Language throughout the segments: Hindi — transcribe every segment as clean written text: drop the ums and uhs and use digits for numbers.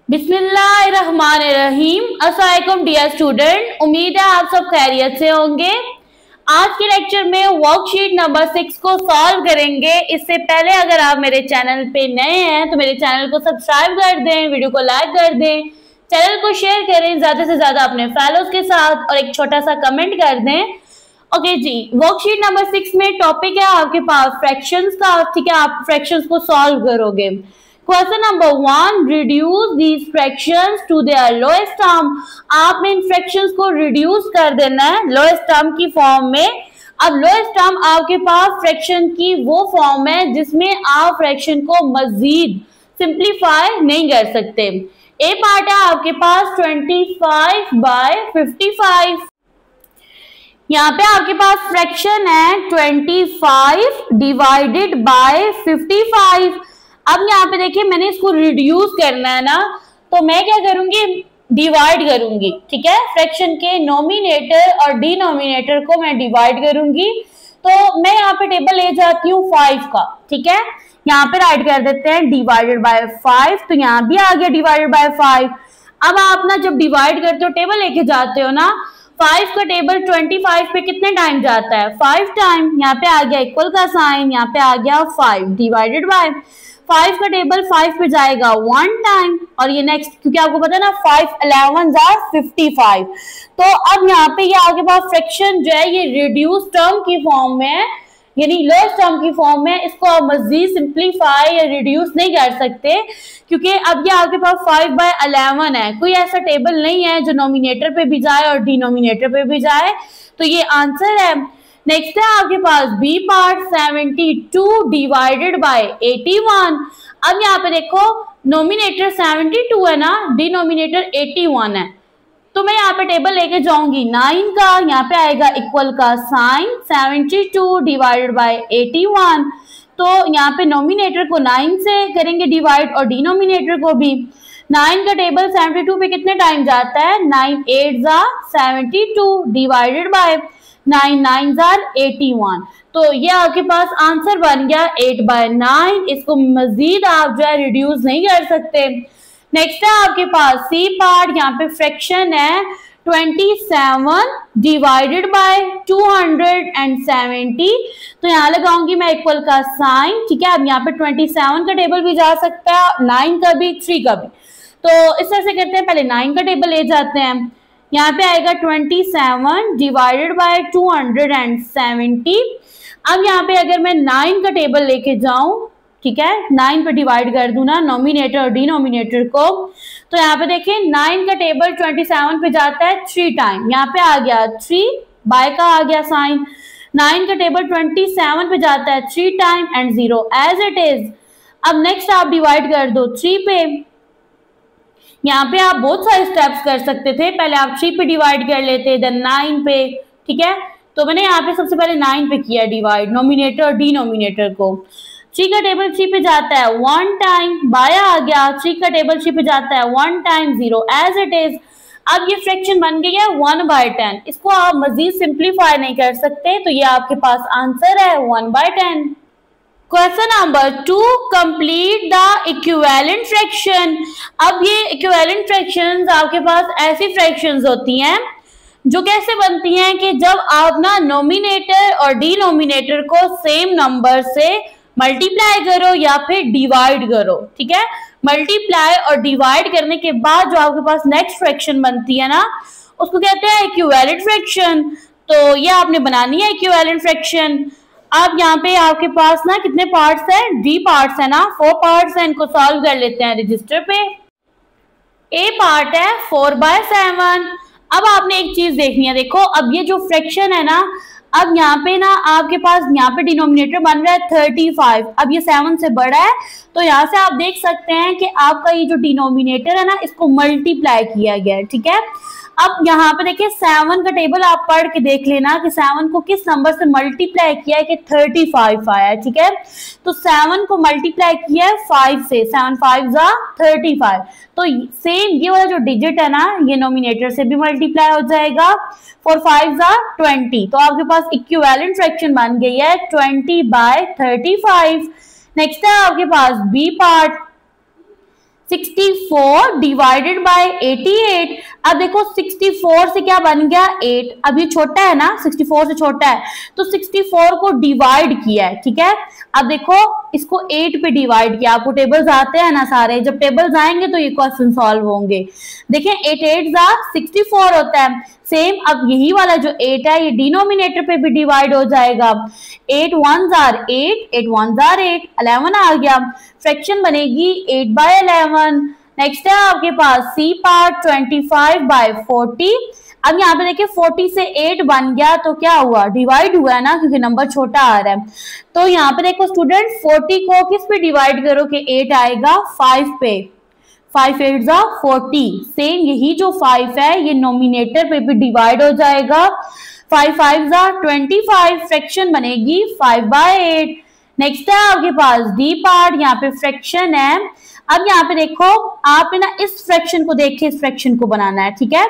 बिस्मिल्लाहिर्रहमानिर्रहीम। अस्सलाम वालेकुम डियर स्टूडेंट, उम्मीद है आप सब खैरियत से होंगे। आज के लेक्चर में वर्कशीट नंबर 6 को सॉल्व करेंगे। इससे पहले अगर आप मेरे चैनल पे नए हैं तो मेरे चैनल को सब्सक्राइब कर दें, वीडियो को लाइक कर दें, चैनल को शेयर करें ज्यादा से ज्यादा अपने फैलोज के साथ और एक छोटा सा कमेंट कर दें। ओके जी, वर्कशीट नंबर 6 में टॉपिक है आपके पास फ्रैक्शंस का। ठीक है, आप फ्रैक्शंस को सॉल्व करोगे। Question number 1, reduce these fractions to their lowest term. आपने इन फ्रैक्शंस को रिड्यूस कर देना है लोएस्ट टर्म की फॉर्म में। अब लोएस्ट टर्म आपके पास फ्रैक्शन की वो फॉर्म है जिसमें आप फ्रैक्शन को मजीद सिंप्लीफाई नहीं कर सकते। ए पार्ट है आपके पास 25/55। यहाँ पे आपके पास फ्रैक्शन है 25 डिवाइडेड बाय 55। अब यहाँ पे देखिए मैंने इसको रिड्यूस करना है ना, तो मैं क्या करूंगी, डिवाइड करूंगी। ठीक है, फ्रैक्शन के नोमिनेटर और डिनोमिनेटर को मैं डिवाइड करूंगी। तो मैं यहाँ पे टेबल ले जाती हूँ 5 का। ठीक है, यहाँ पे राइट कर देते हैं डिवाइडेड बाय 5, तो यहाँ भी आ गया डिवाइडेड बाय 5। अब आप ना जब डिवाइड करते हो टेबल लेके जाते हो ना, 5 का टेबल 25 पे कितने टाइम जाता है, 5 टाइम। यहाँ पे आ गया इक्वल का साइन, यहाँ पे आ गया 5 डिवाइडेड बाय 5 का टेबल 5 पे जाएगा 1 टाइम। और ये नेक्स्ट, क्योंकि आपको पता है ना 5 11s are 55। तो अब यहाँ पे ये आपके पास फ्रैक्शन जो है ये रिड्यूस टर्म की फॉर्म में है, यानी लोएस्ट टर्म की फॉर्म में। इसको आप मजीद सिंप्लीफाई या रिड्यूस नहीं कर सकते, क्योंकि अब ये आपके पास 5/11 है। कोई ऐसा टेबल नहीं है जो नोमिनेटर पे भी जाए और डिनोमिनेटर पे भी जाए। तो ये आंसर है। नेक्स्ट है आपके पास बी पार्ट 72 डिवाइडेड बाय 81। अब यहाँ पे देखो नोमिनेटर 72 है ना, डिनोमिनेटर 81 है। तो मैं यहाँ पे टेबल लेके जाऊंगी 9 का, यहाँ पे आएगा इक्वल का साइन 72 डिवाइडेड बाय 81। तो यहाँ पे नोमिनेटर को 9 से करेंगे डिवाइड और डिनोमिनेटर को भी। 9 का टेबल 72 पे कितने टाइम जाता है, 9 8s are 72 divided by 9 9s are 81। तो ये आपके पास आंसर बन गया 8/9। इसको मजीद आप जो है रिड्यूस नहीं कर सकते। नेक्स्ट है आपके पास सी पार्ट, यहाँ पे फ्रैक्शन है 27 डिवाइडेड बाय 270। तो यहाँ लगाऊंगी मैं इक्वल का साइन। ठीक है, अब यहाँ पे 27 का टेबल भी जा सकता है, 9 का भी, 3 का भी। तो इस तरह से करते हैं, पहले 9 का टेबल ले जाते हैं। यहाँ पे आएगा 27 डिवाइडेड बाय 270। अब यहाँ पे अगर मैं 9 का टेबल लेके जाऊं, ठीक है, 9 पे डिवाइड कर दूं ना नोमिनेटर और डिनोमिनेटर को, तो यहाँ पे देखिए 9 का टेबल 27 पे जाता है 3 टाइम। यहाँ पे आ गया 3 बाय का आ गया साइन। 9 का टेबल 27 पे जाता है 3 time and 0 as it is. अब नेक्स्ट आप डिवाइड कर दो 3 पे। यहाँ पे आप बहुत सारे स्टेप्स कर सकते थे, पहले आप 3 पे डिवाइड कर लेते, देन 9 पे। ठीक है, तो मैंने यहाँ पे सबसे पहले 9 पे किया डिवाइड, नोमिनेटर और डिनोमिनेटर को। 3 का टेबल 3 पे जाता है 1 टाइम, बाया आ गया। 3 का टेबल 3 पे जाता है 1 टाइम, 0 एज इट इज। अब ये फ्रैक्शन बन गई है 1/10। इसको आप मजीद सिंप्लीफाई नहीं कर सकते, तो ये आपके पास आंसर है 1/10। Question number 2, complete the equivalent fraction. अब ये इक्विवेलेंट फ्रैक्शंस आपके पास ऐसी फ्रैक्शंस होती हैं जो कैसे बनती हैं कि जब आप ना नोमिनेटर और डिनोमिनेटर को सेम नंबर से मल्टीप्लाई करो या फिर डिवाइड करो। ठीक है, मल्टीप्लाई और डिवाइड करने के बाद जो आपके पास नेक्स्ट फ्रैक्शन बनती है ना, उसको कहते हैं इक्विवेलेंट फ्रैक्शन। तो ये आपने बनानी है इक्विवेलेंट फ्रैक्शन। अब यहाँ पे आपके पास ना कितने पार्ट्स हैं, डी पार्ट्स है ना, 4 पार्ट्स हैं। इनको सॉल्व कर लेते हैं रजिस्टर पे। ए पार्ट है 4/7। अब आपने एक चीज देखनी है, देखो अब ये जो फ्रैक्शन है ना, अब यहाँ पे ना आपके पास यहाँ पे डिनोमिनेटर बन रहा है 35। अब ये 7 से बड़ा है, तो यहाँ से आप देख सकते हैं कि आपका ये जो डिनोमिनेटर है ना, इसको मल्टीप्लाई किया गया है। ठीक है, अब यहाँ पे देखिए 7 का टेबल आप पढ़ के देख लेना कि 7 को किस नंबर से मल्टीप्लाई किया है कि 35 आया है। ठीक है, तो 7 को मल्टीप्लाई किया है 5 से, 7 5s are 35। तो सेम ये वाला जो डिजिट है ना, ये नोमिनेटर से भी मल्टीप्लाई हो जाएगा, 4 5s are 20। तो आपके पास इक्विवेलेंट फ्रैक्शन बन गई है 20/35। नेक्स्ट है आपके पास बी पार्ट 64 64 डिवाइडेड बाय 88। अब देखो 64 से क्या बन गया 8, अब ये छोटा है ना 64 से छोटा है, तो 64 को डिवाइड किया है, ठीक है। अब देखो इसको 8 पे डिवाइड किया, आपको टेबल्स आते हैं ना सारे, जब टेबल्स आएंगे तो ये क्वेश्चन सॉल्व होंगे। देखें 8 8 64 होता है, सेम अब यही वाला जो 8 है ये डिनोमिनेटर पे भी डिवाइड हो जाएगा। 8 1s 8, 8 1s 8, 11 आ गया, फ्रैक्शन बनेगी 8 बाय 11। नेक्स्ट है आपके पास सी पार्ट 25 बाय 40। अब यहाँ पे देखिए 40 से 8 बन गया तो क्या हुआ, डिवाइड हुआ है ना, क्योंकि नंबर छोटा आ रहा है। तो यहाँ पे देखो स्टूडेंट 40 को किस पे डिवाइड करो कि 8 आएगा 5 पे, 5 8 40। सेम यही जो 5 है ये नोमिनेटर पे भी डिवाइड हो जाएगा, 5 5 25, फ्रैक्शन बनेगी 5 बाय 8। नेक्स्ट है आपके पास डी पार्ट, यहाँ पे फ्रैक्शन है। अब यहाँ पे देखो आप ना इस फ्रैक्शन को देख के इस फ्रैक्शन को बनाना है, ठीक है।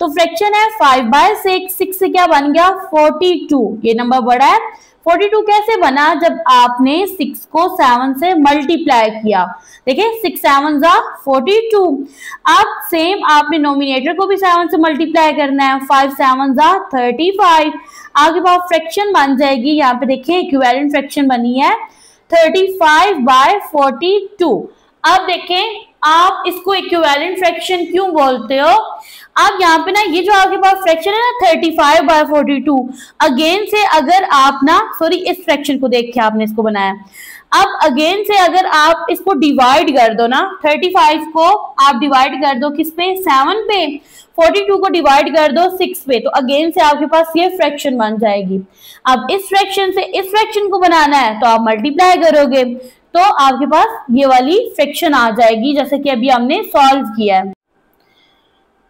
तो फ्रैक्शन है 5 बाय 6, 6 से क्या बन गया 42, ये नंबर बड़ा है। 42 कैसे बना, जब आपने 6 को 7 से मल्टीप्लाई किया, देखिए 6 7 42। अब सेम आपने नोमिनेटर को भी 7 से मल्टीप्लाई करना है, 5 7 35। आगे बात फ्रैक्शन बन जाएगी, यहाँ पे देखें इक्विवेलेंट फ्रैक्शन बनी है 35 बाय 42। अब देखें आप इसको इक्विवेलेंट फ्रैक्शन क्यों बोलते हो, अब यहाँ पे ना ये जो आपके पास फ्रैक्शन है ना 35 बाय 42, अगेन से अगर आप ना सॉरी इस फ्रैक्शन को देख के आपने इसको बनाया, अब अगेन से अगर आप इसको डिवाइड कर दो ना, 35 को आप डिवाइड कर दो किस पे 7 पे, 42 को डिवाइड कर दो 6 पे, तो अगेन से आपके पास ये फ्रैक्शन बन जाएगी। अब इस फ्रैक्शन से इस फ्रैक्शन को बनाना है तो आप मल्टीप्लाई करोगे तो आपके पास ये वाली फ्रैक्शन आ जाएगी, जैसे कि अभी हमने सॉल्व किया है।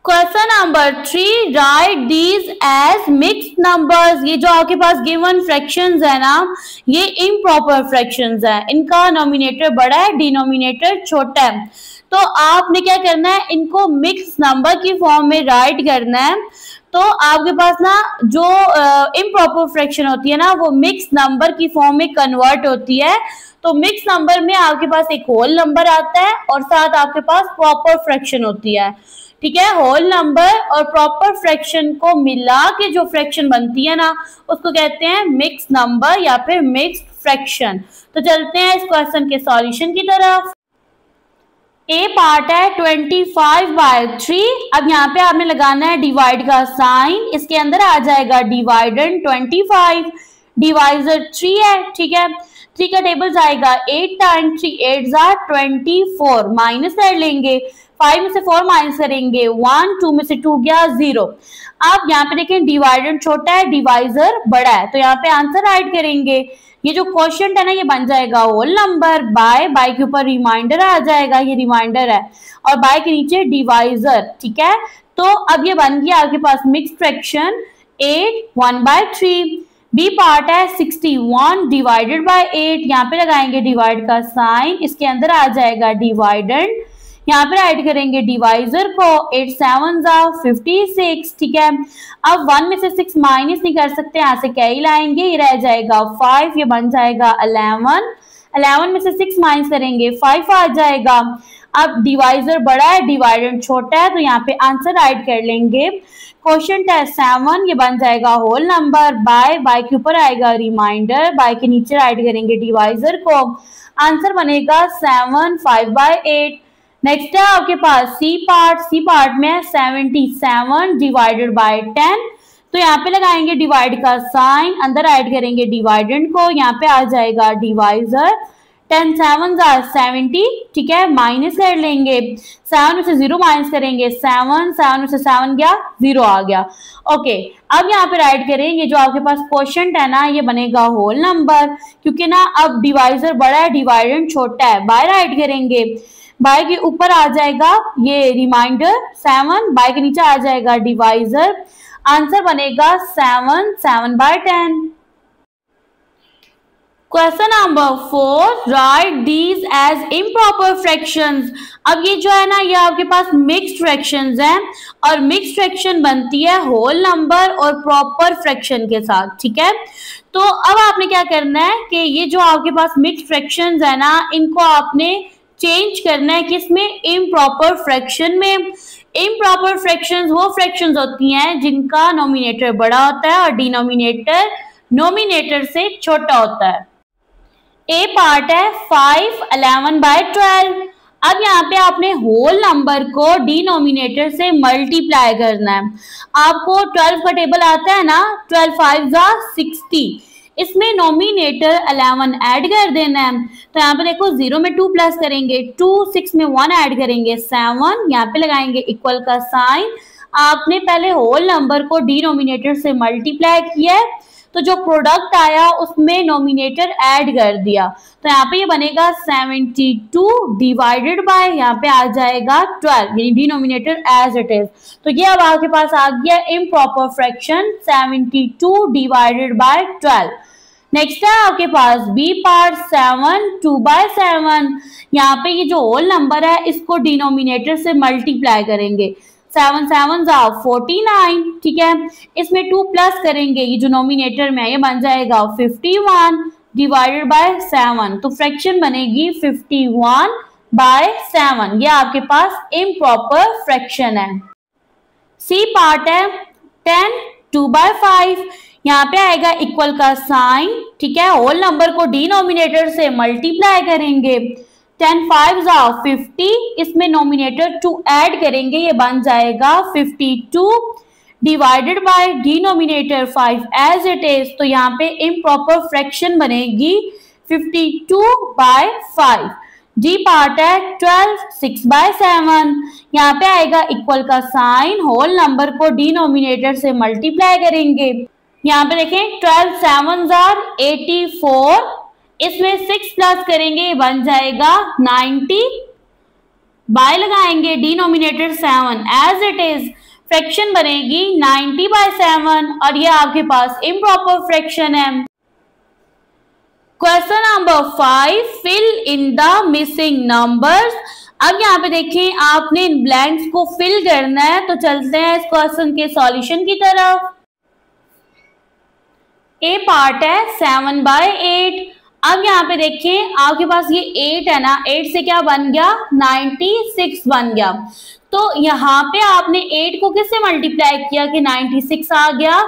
Question number 3, write these as mixed numbers. ये जो आपके पास गिवन फ्रैक्शंस है ना, ये इम्प्रॉपर फ्रैक्शंस है, इनका नोमिनेटर बड़ा है डिनोमिनेटर छोटा है। तो आपने क्या करना है, इनको मिक्स्ड नंबर की फॉर्म में राइट करना है। तो आपके पास ना जो इम्प्रॉपर फ्रैक्शन होती है ना वो मिक्स्ड नंबर की फॉर्म में कन्वर्ट होती है। तो मिक्स नंबर में आपके पास एक होल नंबर आता है और साथ आपके पास प्रॉपर फ्रैक्शन होती है, ठीक है। होल नंबर और प्रॉपर फ्रैक्शन को मिला के जो फ्रैक्शन बनती है ना उसको कहते हैं मिक्स नंबर या फिर मिक्स्ड फ्रैक्शन। तो चलते हैं इस क्वेश्चन के सॉल्यूशन की तरफ। ए पार्ट है 25 बाय 3। अब यहाँ पे आपने लगाना है डिवाइड का साइन, इसके अंदर आ जाएगा डिवाइडेंड 25, डिवाइजर 3 है, ठीक है। 3 का टेबल जाएगा 8 टाइम्स 3 8 24, माइनस कर लेंगे, 5 में से 4 माइनस करेंगे 1, 2 में से 2 गया 0। अब यहाँ पे देखें डिवाइडेंड छोटा है डिवाइजर बड़ा है, तो यहाँ पे आंसर राइट करेंगे। ये जो क्वोशिएंट है ना ये बन जाएगा होल नंबर, बाय के ऊपर रिमाइंडर आ जाएगा, ये रिमाइंडर है, और बाय के नीचे डिवाइजर, ठीक है। तो अब ये बन गया आपके पास मिक्स्ड फ्रैक्शन 8 1/3। बी पार्ट है 61 डिवाइडेड बाय 8, यहाँ पे लगाएंगे डिवाइड का साइन, इसके अंदर आ जाएगा डिवाइडेंड, यहाँ पे राइट करेंगे डिवाइजर को, 8 7 56, ठीक है। अब 1 में से 6 माइनस नहीं कर सकते, यहाँ से क्या ही लाएंगे, ये रह जाएगा 5, ये बन जाएगा 11, 11 में से 6 माइनस करेंगे 5 आ जाएगा। अब डिवाइजर बड़ा है डिवाइडेंड छोटा है, तो यहाँ पे आंसर राइट कर लेंगे। क्वोशिएंट है 7, ये बन जाएगा होल नंबर, बाय के ऊपर आएगा रिमाइंडर, बाय के नीचे राइट करेंगे डिवाइजर को, आंसर बनेगा 7 5/8। नेक्स्ट है आपके पास सी पार्ट में है 77 डिवाइडेड बाय 10, तो यहाँ पे लगाएंगे डिवाइड का साइन, अंदर ऐड करेंगे डिवाइडेंड को, यहाँ पे आ जाएगा डिवाइजर, 10 7 70, ठीक है, माइनस कर लेंगे, 7 में से 0 माइनस करेंगे 7, 7 में से 7 गया 0 आ गया। ओके, अब यहाँ पे राइट करें, ये जो आपके पास क्वोशिएंट है ना ये बनेगा होल नंबर, क्योंकि ना अब डिवाइजर बड़ा है डिवाइडेंड छोटा है, बाय राइट करेंगे, बाय के ऊपर आ जाएगा ये रिमाइंडर 7, बाय के नीचे आ जाएगा डिवाइजर, आंसर बनेगा 7 7/10। Question number 4, write these as improper fractions. अब ये जो है ना ये आपके पास मिक्स्ड फ्रैक्शंस हैं, और मिक्स्ड फ्रैक्शन बनती है होल नंबर और प्रॉपर फ्रैक्शन के साथ, ठीक है। तो अब आपने क्या करना है कि ये जो आपके पास मिक्स्ड फ्रैक्शंस है ना इनको आपने चेंज करना है किसमें, इम्प्रॉपर फ्रैक्शन में। इम्प्रॉपर फ्रैक्शंस वो फ्रैक्शंस होती हैं जिनका नोमिनेटर बड़ा होता है और डिनोमिनेटर नोमिनेटर से छोटा होता है। ए पार्ट है 5 11/12। अब यहाँ पे आपने होल नंबर को डिनोमिनेटर से मल्टीप्लाई करना है। आपको 12 का टेबल आता है ना, 12 5 60, इसमें नोमिनेटर 11 ऐड कर देना है। तो यहाँ पे देखो 0 में 2 प्लस करेंगे 2, 6 में 1 ऐड करेंगे 7, यहाँ पे लगाएंगे इक्वल का साइन। आपने पहले होल नंबर को डिनोमिनेटर से मल्टीप्लाई किया है तो जो प्रोडक्ट आया उसमें नोमिनेटर ऐड कर दिया, तो यहाँ पे ये बनेगा 72 डिवाइडेड बाय यहाँ पे आ जाएगा 12, यानी डिनोमिनेटर एज इट इज। तो ये अब आपके पास आ गया improper fraction 72 divided by 12। Next है आपके पास बी पार्ट 7 2/7। यहाँ पे ये जो होल नंबर है इसको डिनोमिनेटर से मल्टीप्लाई करेंगे, 7 7 49, ठीक है। इसमें 2 प्लस करेंगे, ये जो नोमिनेटर में है ये बन जाएगा 51 डिवाइडेड बाय 7, तो फ्रैक्शन बनेगी 51/7। ये आपके पास इम्प्रॉपर फ्रैक्शन है। सी पार्ट है 10 2/5। यहाँ पे आएगा इक्वल का साइन, ठीक है। होल नंबर को डिनोमिनेटर से मल्टीप्लाई करेंगे, 10 5 50, इसमें नोमिनेटर 2 ऐड करेंगे, ये बन जाएगा 52 divided by denominator 5 as it is. तो यहाँ पे इम्प्रॉपर फ्रैक्शन बनेगी 52/5। डी पार्ट है 12 6/7। यहाँ पे आएगा इक्वल का साइन, होल नंबर को डिनोमिनेटर से मल्टीप्लाई करेंगे। यहाँ पे देखें 12 7 84, इसमें 6 प्लस करेंगे बन जाएगा 90, बाय लगाएंगे denominator 7 as it is, fraction बनेगी 90/7 और ये आपके पास इम्प्रॉपर फ्रैक्शन है। Question number 5, fill in the missing numbers. अब यहाँ पे देखें आपने इन ब्लैंक्स को फिल करना है, तो चलते हैं इस क्वेश्चन के सॉल्यूशन की तरफ। ए पार्ट है 7/8। अब यहाँ पे देखें आपके पास ये 8 है ना, 8 से क्या बन गया 96 बन गया। तो यहाँ पे आपने 8 को किससे मल्टीप्लाई किया कि 96 आ गया।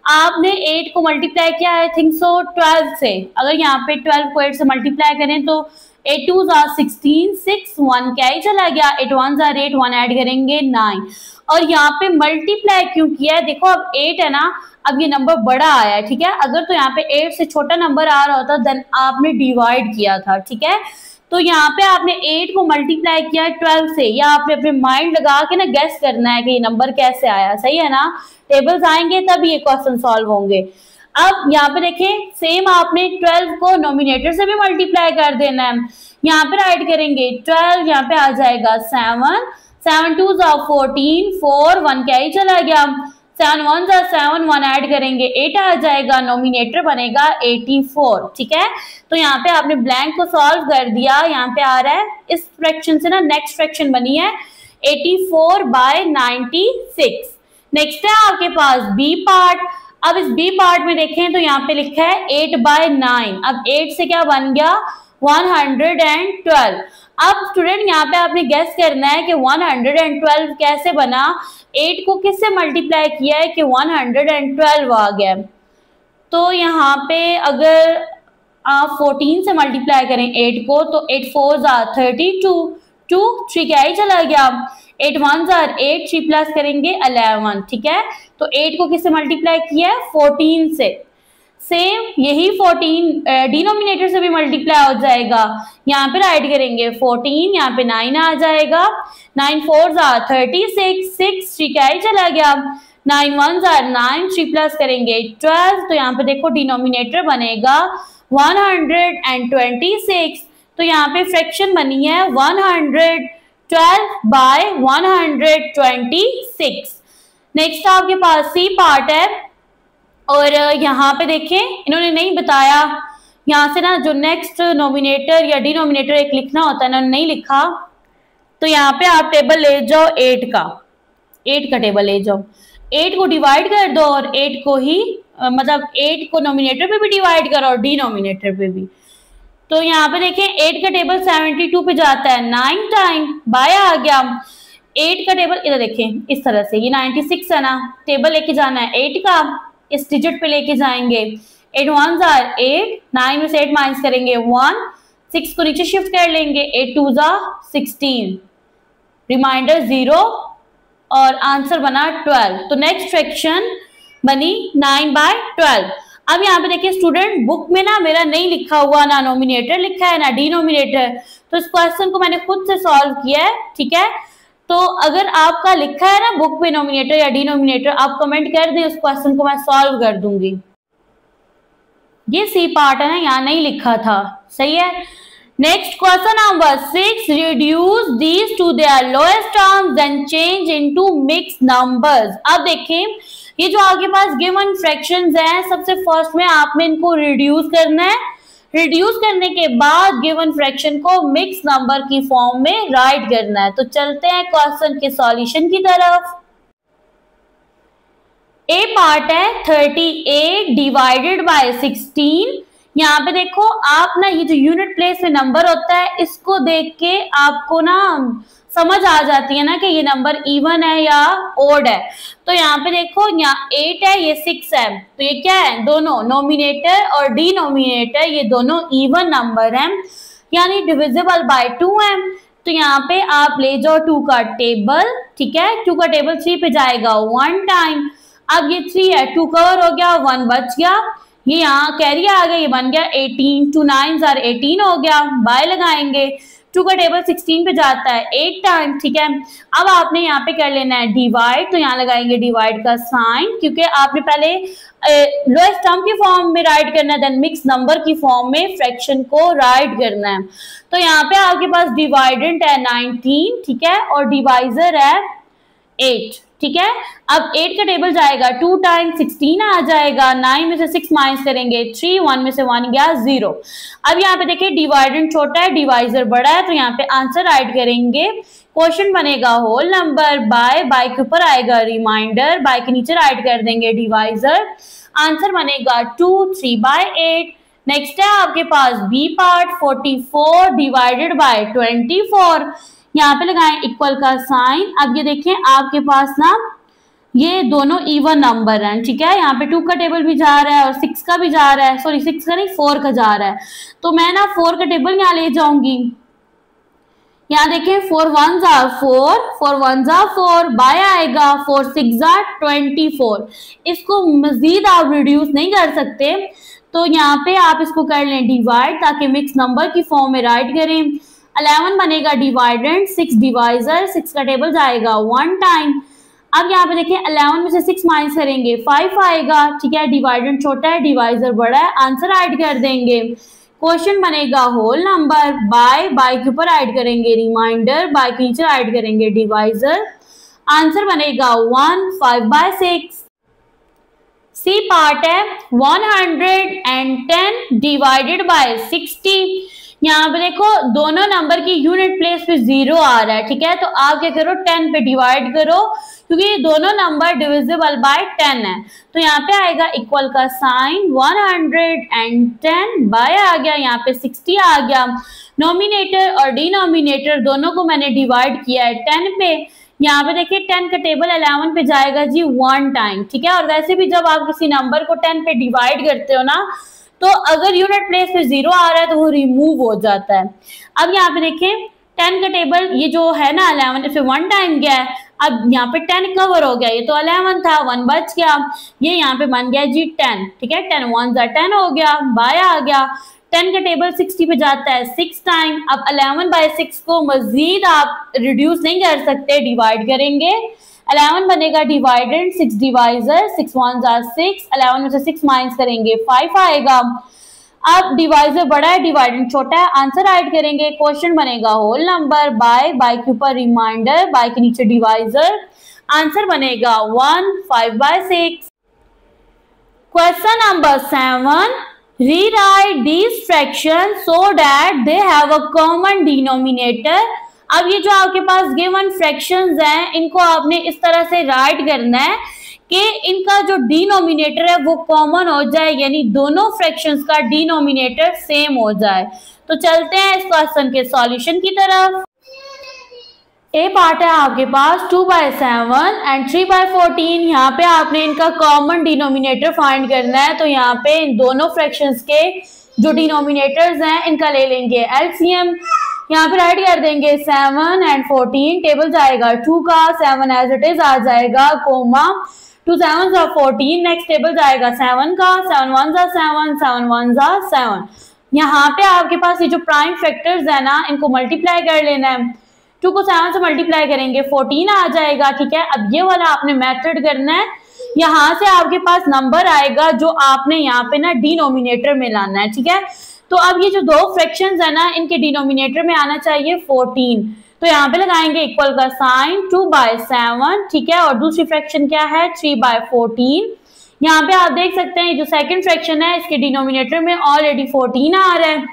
आपने 8 को मल्टीप्लाई किया आई थिंक सो 12 से। अगर यहाँ पे 12 को 8 से मल्टीप्लाई करें तो 8 2 16, 6 1 क्या ही चला गया, 8 1 8, 1 ऐड करेंगे 9। और यहाँ पे मल्टीप्लाई क्यों किया है, देखो अब 8 है ना, अब ये नंबर बड़ा आया है, ठीक है। अगर तो यहाँ पे 8 से छोटा नंबर आ रहा होता देन आपने डिवाइड किया था, ठीक है। तो यहाँ पे आपने 8 को मल्टीप्लाई किया 12 से, या आपने अपने माइंड लगा के ना गेस करना है कि ये नंबर कैसे आया, सही है ना। टेबल्स आएंगे तब ये क्वेश्चन सॉल्व होंगे। अब यहाँ पे देखें सेम आपने 12 को नोमिनेटर से भी मल्टीप्लाई कर देना है। यहाँ पे राइट करेंगे 12, यहाँ पे आ जाएगा 7 7 2 14, 4 1 क्या ही चला गया, 7 1 7, 1 ऐड करेंगे 8 आ जाएगा, नोमिनेटर बनेगा 84, ठीक है। तो यहाँ पे आपने ब्लैंक को सॉल्व कर दिया। यहाँ पे आ रहा है इस फ्रैक्शन से ना नेक्स्ट फ्रैक्शन बनी है 84/96। नेक्स्ट है आपके पास बी पार्ट। अब इस बी पार्ट में देखें तो यहाँ पे लिखा है 8/9। अब 8 से क्या बन गया 112। अब स्टूडेंट यहाँ पे आपने गेस करना है कि 112 कैसे बना। 8 को किससे मल्टीप्लाई किया है कि 112 आ गया। तो यहाँ पे अगर आप 14 से मल्टीप्लाई करें 8 को तो 8 4 32, 2 3 क्या ही चला गया, 8 1 8, 3 प्लस करेंगे 11, ठीक है। तो 8 को किससे मल्टीप्लाई किया है 14 से। सेम यही 14 डिनोमिनेटर से भी मल्टीप्लाई हो जाएगा। यहाँ पे राइट करेंगे 14, यहाँ पे 9 आ जाएगा, 9 4 36, 6 3 क्या ही चला गया, 9 1 9, 3 प्लस करेंगे 12। तो यहाँ पे देखो डिनोमिनेटर बनेगा 126। तो यहाँ पे फ्रैक्शन बनी है 112/126। नेक्स्ट आपके पास सी पार्ट है और यहाँ पे देखें इन्होंने नहीं बताया, यहाँ से ना जो नेक्स्ट नोमिनेटर या डिनोमिनेटर एक लिखना होता है इन्होंने नहीं लिखा। तो यहाँ पे आप टेबल ले जाओ 8 का टेबल ले जाओ, 8 को डिवाइड कर दो और 8 को ही मतलब 8 को नोमिनेटर पे भी डिवाइड करो और डिनोमिनेटर पे भी। तो यहाँ पे देखें 8 का टेबल 72 पे जाता है 9 टाइम, बाय आ गया। 8 का टेबल इधर देखें इस तरह से, ये 96 है ना, टेबल लेके जाना है 8 का, इस डिजिट पे लेके जाएंगे। 8 1s are 8, 9 में से 8 माइनस करेंगे 1, 6 को नीचे शिफ्ट कर लेंगे, 8 2s are 16, रिमाइंडर 0 और आंसर बना 12। तो नेक्स्ट फ्रैक्शन बनी 9/12। अब यहाँ पे देखिए स्टूडेंट, बुक में ना मेरा नहीं लिखा हुआ, ना नोमिनेटर लिखा है ना डिनोमिनेटर, तो इस क्वेश्चन को मैंने खुद से सॉल्व किया है, ठीक है। तो अगर आपका लिखा है ना बुक में नोमिनेटर या डिनोमिनेटर, आप कमेंट कर दें, उस क्वेश्चन को मैं सॉल्व कर दूंगी। ये सी पार्ट है ना, यहाँ नहीं लिखा था, सही है। Next question number 6, reduce these to their lowest terms then change into mixed numbers. अब देखें ये जो आपके पास गिवन फ्रैक्शंस हैं, सबसे फर्स्ट में आपने इनको रिड्यूस करना है। रिड्यूस करने के बाद गिवन फ्रैक्शन को मिक्स नंबर की फॉर्म में राइट करना है। तो चलते हैं क्वेश्चन के सॉल्यूशन की तरफ। ए पार्ट है 38 डिवाइडेड बाय 16। यहाँ पे देखो आप ना, ये जो यूनिट प्लेस में नंबर होता है, इसको देख के आपको ना समझ आ जाती है ना कि ये नंबर इवन है या ओड है। तो यहाँ पे देखो, यहाँ 8 है, ये 6 है, तो ये क्या है, दोनों नोमिनेटर और डिनोमिनेटर ये दोनों इवन नंबर हैं, यानी डिविजिबल बाय 2 है। तो यहाँ पे आप ले जाओ 2 का टेबल, ठीक है। 2 का टेबल 3 पे जाएगा 1 टाइम। अब ये 3 है, 2 कवर हो गया, 1 बच गया, ये यहाँ कैरी आ गया, ये बन गया 18, 2 9s are 18 हो गया, बाय लगाएंगे। 2 का टेबल 16 पे जाता है 8 टाइम, ठीक है। अब आपने यहाँ पे कर लेना है डिवाइड, तो यहाँ लगाएंगे डिवाइड का साइन, क्योंकि आपने पहले लोएस्ट टर्म की फॉर्म में राइट करना है, देन मिक्स नंबर की फॉर्म में फ्रैक्शन को राइट करना है। तो यहाँ पे आपके पास डिवाइडेंट है 19, ठीक है, और डिवाइजर है 8, ठीक है। अब 8 का टेबल जाएगा 2 टाइम, 16 आ जाएगा, 9 में से 6 माइनस करेंगे 3, 1 में से 1 गया 0। अब यहाँ पे देखिए डिवाइडेंट छोटा है, डिवाइजर बड़ा है, तो यहाँ पे आंसर राइट करेंगे। क्वेश्चन बनेगा होल नंबर बाय, बाय के ऊपर आएगा रिमाइंडर, बाय के नीचे राइट कर देंगे डिवाइजर, आंसर बनेगा 2 3/8। नेक्स्ट है आपके पास बी पार्ट 44 डिवाइडेड बाय 24, यहाँ पे लगाएं इक्वल का साइन। अब ये देखें आपके पास ना ये दोनों इवन नंबर हैं, ठीक है। यहाँ पे 2 का टेबल भी जा रहा है और 6 का भी जा रहा है, सॉरी 6 का नहीं 4 का जा रहा है, तो मैं ना 4 का टेबल यहाँ ले जाऊंगी। यहाँ देखें 4 1s are 4, 4 1s are 4, bye आएगा 4 6s are 24। इसको मजीद आप रिड्यूस नहीं कर सकते, तो यहाँ पे आप इसको कर लें डिवाइड, ताकि मिक्स नंबर की फॉर्म में राइट करें। 11 बनेगा डिवाइडेंट, 6 डिवाइजर, 6 का टेबल जाएगा 1 टाइम। अब यहाँ पे देखिए 11 में से 6 माइनस करेंगे 5 आएगा, ठीक है। डिवाइडेंट छोटा है, डिवाइजर बड़ा है, आंसर ऐड कर देंगे। क्वेश्चन बनेगा होल नंबर बाय, बाय के ऊपर ऐड करेंगे रिमाइंडर, बाय के नीचे ऐड करेंगे डिवाइजर, आंसर बनेगा 1 5/6। सी पार्ट है 110 डिवाइडेड बाय 60। यहाँ पे देखो दोनों नंबर की यूनिट प्लेस पे 0 आ रहा है, ठीक है। तो आप क्या करो 10 पे डिवाइड करो, क्योंकि ये दोनों नंबर डिविजिबल बाय 10 है। तो यहाँ पे आएगा इक्वल का साइन, 110 बाय आ गया, यहाँ पे 60 आ गया। नोमिनेटर और डिनोमिनेटर दोनों को मैंने डिवाइड किया है 10 पे। यहाँ पे देखिए 10 का टेबल 11 पे जाएगा जी 1 टाइम, ठीक है। और वैसे भी जब आप किसी नंबर को 10 पे डिवाइड करते हो ना, तो अगर यूनिट प्लेस पे 0 आ रहा है तो वो रिमूव हो जाता है। अब यहाँ पे देखें 10 का टेबल ये जो है ना 11, इसमें 1 टाइम गया है, अब यहाँ पे 10 कवर हो गया, ये तो 11 था, 1 बच गया, ये यहाँ पे बन गया जी 10, ठीक है। 10 1s are 10 हो गया, बाय आ गया। 10 का टेबल 60 पे जाता है 6 टाइम। अब 11/6 को मजीद आप रिड्यूस नहीं कर सकते, डिवाइड करेंगे। 11 बनेगा डिवाइडेंट, 6 डिवाइजर, 6 1s are 6, 11 में से 6 माइनस करेंगे 5 आएगा। अब डिवाइजर बड़ा है, डिवाइडेंट छोटा है, आंसर ऐड करेंगे। क्वेश्चन बनेगा होल नंबर बाय, बाय के ऊपर रिमाइंडर, बाय के नीचे डिवाइजर, आंसर बनेगा 1 5/6। Question number 7, rewrite these fractions so that they have a common denominator। अब ये जो आपके पास गिवन फ्रैक्शंस हैं, इनको आपने इस तरह से राइट करना है कि इनका जो डिनोमिनेटर है वो कॉमन हो जाए, यानी दोनों फ्रैक्शंस का डिनोमिनेटर सेम हो जाए। तो चलते हैं इस क्वेश्चन के सॉल्यूशन की तरफ। ए पार्ट है आपके पास 2/7 एंड 3/14। यहाँ पे आपने इनका कॉमन डिनोमिनेटर फाइंड करना है। तो यहाँ पे इन दोनों फ्रैक्शंस के जो डिनोमिनेटर्स हैं इनका ले लेंगे एलसीएम। यहाँ पे राइट कर देंगे 7 एंड 14, टेबल जाएगा 2 का, 7 एज इट इज आ जाएगा, coma 2 7s are 14, next table जाएगा 7 का, 7 1s are 7, 7 1s are 7। यहाँ पे आपके पास ये जो प्राइम फैक्टर्स है ना, इनको मल्टीप्लाई कर लेना है। 2 को 7 से मल्टीप्लाई करेंगे 14 आ जाएगा, ठीक है। अब ये वाला आपने मेथड करना है, यहाँ से आपके पास नंबर आएगा जो आपने यहाँ पे ना डिनोमिनेटर में लाना है, ठीक है। तो अब ये जो दो फ्रैक्शंस है ना, इनके डिनोमिनेटर में आना चाहिए 14। तो यहाँ पे लगाएंगे इक्वल का साइन 2/7, ठीक है। और दूसरी फ्रैक्शन क्या है 3/14। यहाँ पे आप देख सकते हैं जो सेकंड फ्रैक्शन है इसके डिनोमिनेटर में ऑलरेडी 14 आ रहा है,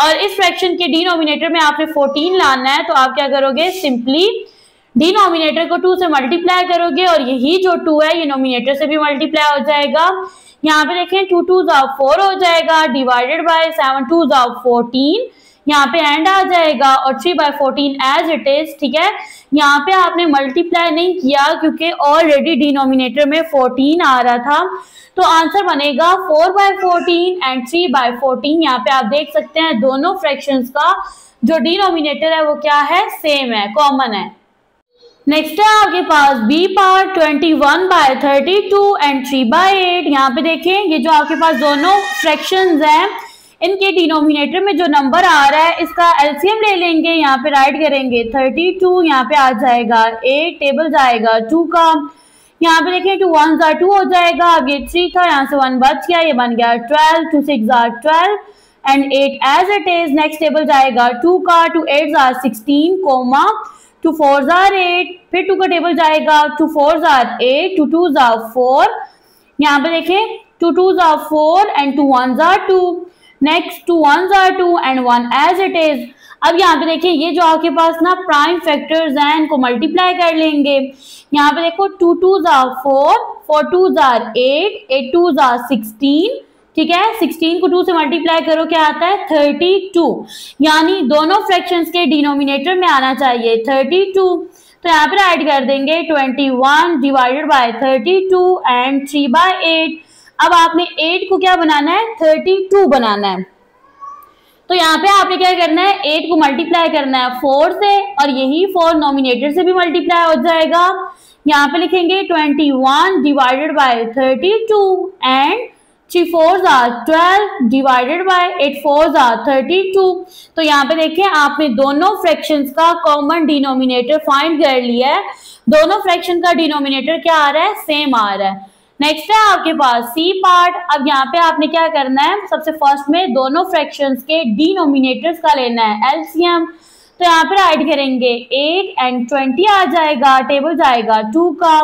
और इस फ्रैक्शन के डिनोमिनेटर में आपने 14 लाना है। तो आप क्या करोगे, सिंपली डिनोमिनेटर को 2 से मल्टीप्लाई करोगे, और यही जो 2 है ये नोमिनेटर से भी मल्टीप्लाई हो जाएगा। यहाँ पे देखें 2 2s are 4 हो जाएगा, डिवाइडेड बाय 7 2s are 14, यहाँ पे एंड आ जाएगा, और 3/14 एज इट इज, ठीक है। यहाँ पे आपने मल्टीप्लाई नहीं किया क्योंकि ऑलरेडी डिनोमिनेटर में 14 आ रहा था। तो आंसर बनेगा 4/14 एंड 3/14। यहाँ पे आप देख सकते हैं दोनों फ्रैक्शंस का जो डिनोमिनेटर है वो क्या है, सेम है, कॉमन है। नेक्स्ट है आपके पास बी पार्ट 21/32 एंड 3/8। यहाँ पे देखें ये जो आपके पास दोनों फ्रैक्शंस हैं इनके डिनोमिनेटर में जो नंबर आ रहा है इसका एलसीएम ले लेंगे। यहाँ पे राइट करेंगे 32, यहाँ पे आ जाएगा 8, टेबल जाएगा 2 का। यहाँ पे देखें 2 1s are 2 हो जाएगा, अब ये 3 था, यहाँ से 1 बच गया, ये बन गया 12, 2 6s are 12 and 8 as it is. Next table जाएगा 2 का, 2 8s are 16, coma 2 4s are 8, फिर 2 का टेबल जाएगा 2 4s are 8, 2 2s are 4, यहाँ पे देखें 2 2s are 4 and 2 1s are 2, next 2 1s are 2 and 1 as it is. अब यहाँ पे देखिए ये जो आपके पास ना प्राइम फैक्टर्स हैं इनको मल्टीप्लाई कर लेंगे। यहाँ पे देखो 2 2s are 4, 4 2s are 8, 8 2s are 16, ठीक है। 16 को 2 से मल्टीप्लाई करो क्या आता है 32, यानी दोनों फ्रैक्शंस के डिनोमिनेटर में आना चाहिए 32। तो यहाँ पे राइट कर देंगे 21 डिवाइडेड बाय 32 एंड 3/8। अब आपने 8 को क्या बनाना है 32 बनाना है। तो यहाँ पे आपने क्या करना है 8 को मल्टीप्लाई करना है 4 से, और यही 4 नोमिनेटर से भी मल्टीप्लाई हो जाएगा। यहाँ पे लिखेंगे 21 divided by 32 and 3 4s are 12 divided bye 8 4s are 32। तो यहाँ पे देखें आपने दोनों फ्रैक्शंस का कॉमन डिनोमिनेटर फाइंड कर लिया है। दोनों फ्रैक्शन का डिनोमिनेटर क्या आ रहा है, सेम आ रहा है। नेक्स्ट है आपके पास सी पार्ट। अब यहाँ पे आपने क्या करना है, सबसे फर्स्ट में दोनों फ्रैक्शंस के डिनोमिनेटर्स का लेना है एलसीएम। तो यहाँ पे राइट करेंगे 8 एंड 20 आ जाएगा, टेबल जाएगा 2 का,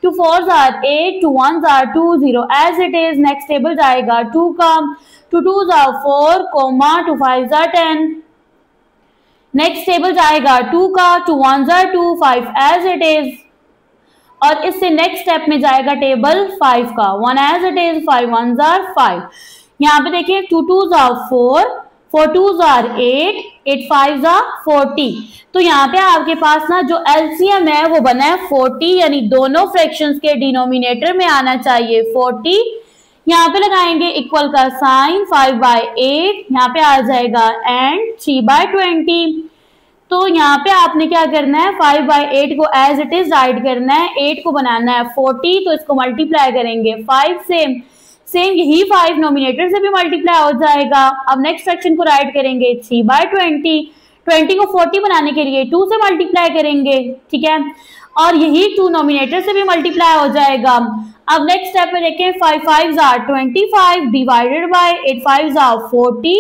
2 4s are 8, 2 1s are 2, 0 as it is। Next table जाएगा 2 का, 2 2s are 4, comma 2 5s are 10। Next table जाएगा 2 का, 2 1s are 2, 5 as it is। और इससे नेक्स्ट स्टेप में जाएगा टेबल 5 का, 1 as it is, 5 1s are 5। यहाँ पे देखिए 2 2s are 4, 4 2s are 8, 8 5s are 40। तो यहाँ पे आपके पास ना जो एलसीएम है वो बना है 40, यानी दोनों फ्रैक्शंस के डिनोमिनेटर में आना चाहिए 40। यहाँ पे लगाएंगे इक्वल का साइन 5/8, यहाँ पे आ जाएगा एंड 3/20। तो यहाँ पे आपने क्या करना है 5/8 को एज इट इज राइट करना है, 8 को बनाना है 40, तो इसको मल्टीप्लाई करेंगे 5 से, सेम यही 5 नोमिनेटर से भी मल्टीप्लाई हो जाएगा। अब नेक्स्ट फ्रैक्शन को राइट करेंगे 3/20, 20 को 40 बनाने के लिए 2 से मल्टीप्लाई करेंगे, ठीक है, और यही 2 नोमिनेटर से भी मल्टीप्लाई हो जाएगा। अब नेक्स्ट स्टेप में देखें 5 5s are 25 divided by 8 5s are 40,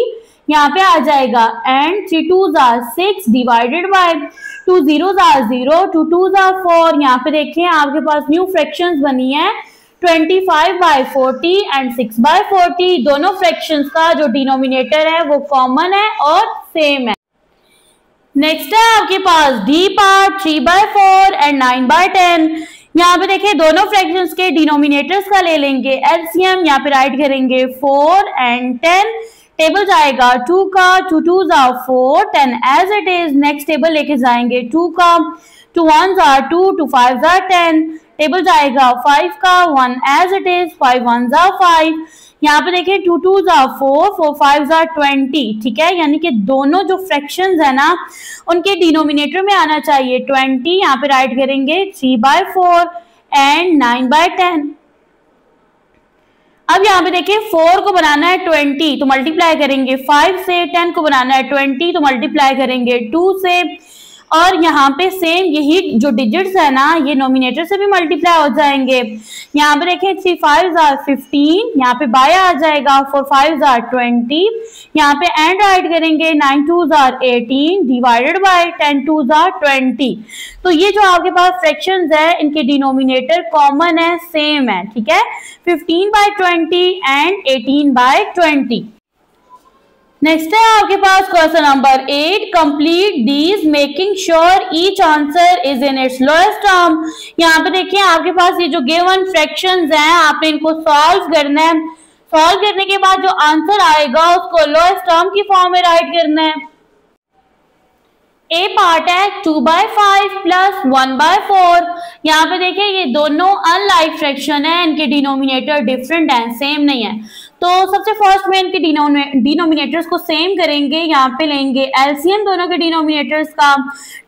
यहाँ पे आ जाएगा and 3 2s are 6 divided by 2 0s are 0, 2 2s are 4। यहाँ पे देखें आपके पास न्यू फ्रैक्शंस बनी है 25/40 एंड 6/40। दोनों फ्रैक्शंस का जो डिनोमिनेटर है वो कॉमन है और सेम है। नेक्स्ट है आपके पास डी पार्ट 3/4 एंड 9/10। यहाँ पे देखिए दोनों फ्रैक्शंस के डिनोमिनेटर्स का ले लेंगे एलसीएम, यहाँ पे राइट करेंगे 4 एंड 10, टेबल जाएगा 2 का, 2 2s are 4, 10 as it is. Next table लेके जाएंगे 2 का, 2 1s are 2, 2 5s are 10, table जाएगा 5 का, 1 as it is, 5 1s are 5। यहाँ पे देखिए 2 2s are 4, 4 5s are 20, ठीक है, यानी कि दोनों जो फ्रैक्शंस है ना उनके डिनोमिनेटर में आना चाहिए 20। यहाँ पे राइट करेंगे 3/4 एंड 9/10। अब यहाँ पे देखिए 4 को बनाना है 20 तो मल्टीप्लाई करेंगे 5 से, 10 को बनाना है 20 तो मल्टीप्लाई करेंगे 2 से, और यहाँ पे सेम यही जो डिजिट्स है ना ये नोमिनेटर से भी मल्टीप्लाई हो जाएंगे। यहाँ पे देखिए 3 5s are 15, यहाँ पे बाय आ जाएगा 4 5s are 20, यहाँ पे एंड राइट करेंगे 9 2s are 18 divided by 10 2s are 20। तो ये जो आपके पास फ्रैक्शंस है इनके डिनोमिनेटर कॉमन है, सेम है, ठीक है, 15/20 एंड 18/20। नेक्स्ट है आपके पास question number 8, complete these making sure each answer is in its lowest term. यहाँ पे देखिए आपके पास ये जो गिवन फ्रैक्शंस हैं आपने इनको सॉल्व करना है। सॉल्व करने के बाद जो आंसर आएगा उसको लोएस्ट टर्म की फॉर्म में राइट करना है। ए पार्ट है 2/5 प्लस 1/4। यहाँ पे देखिए ये दोनों अनलाइक फ्रैक्शन है, इनके डिनोमिनेटर डिफरेंट हैं, सेम नहीं है। तो सबसे फर्स्ट में इनके डिनोमिनेटर्स को सेम करेंगे। यहाँ पे लेंगे एलसीएम दोनों के डिनोमिनेटर्स का,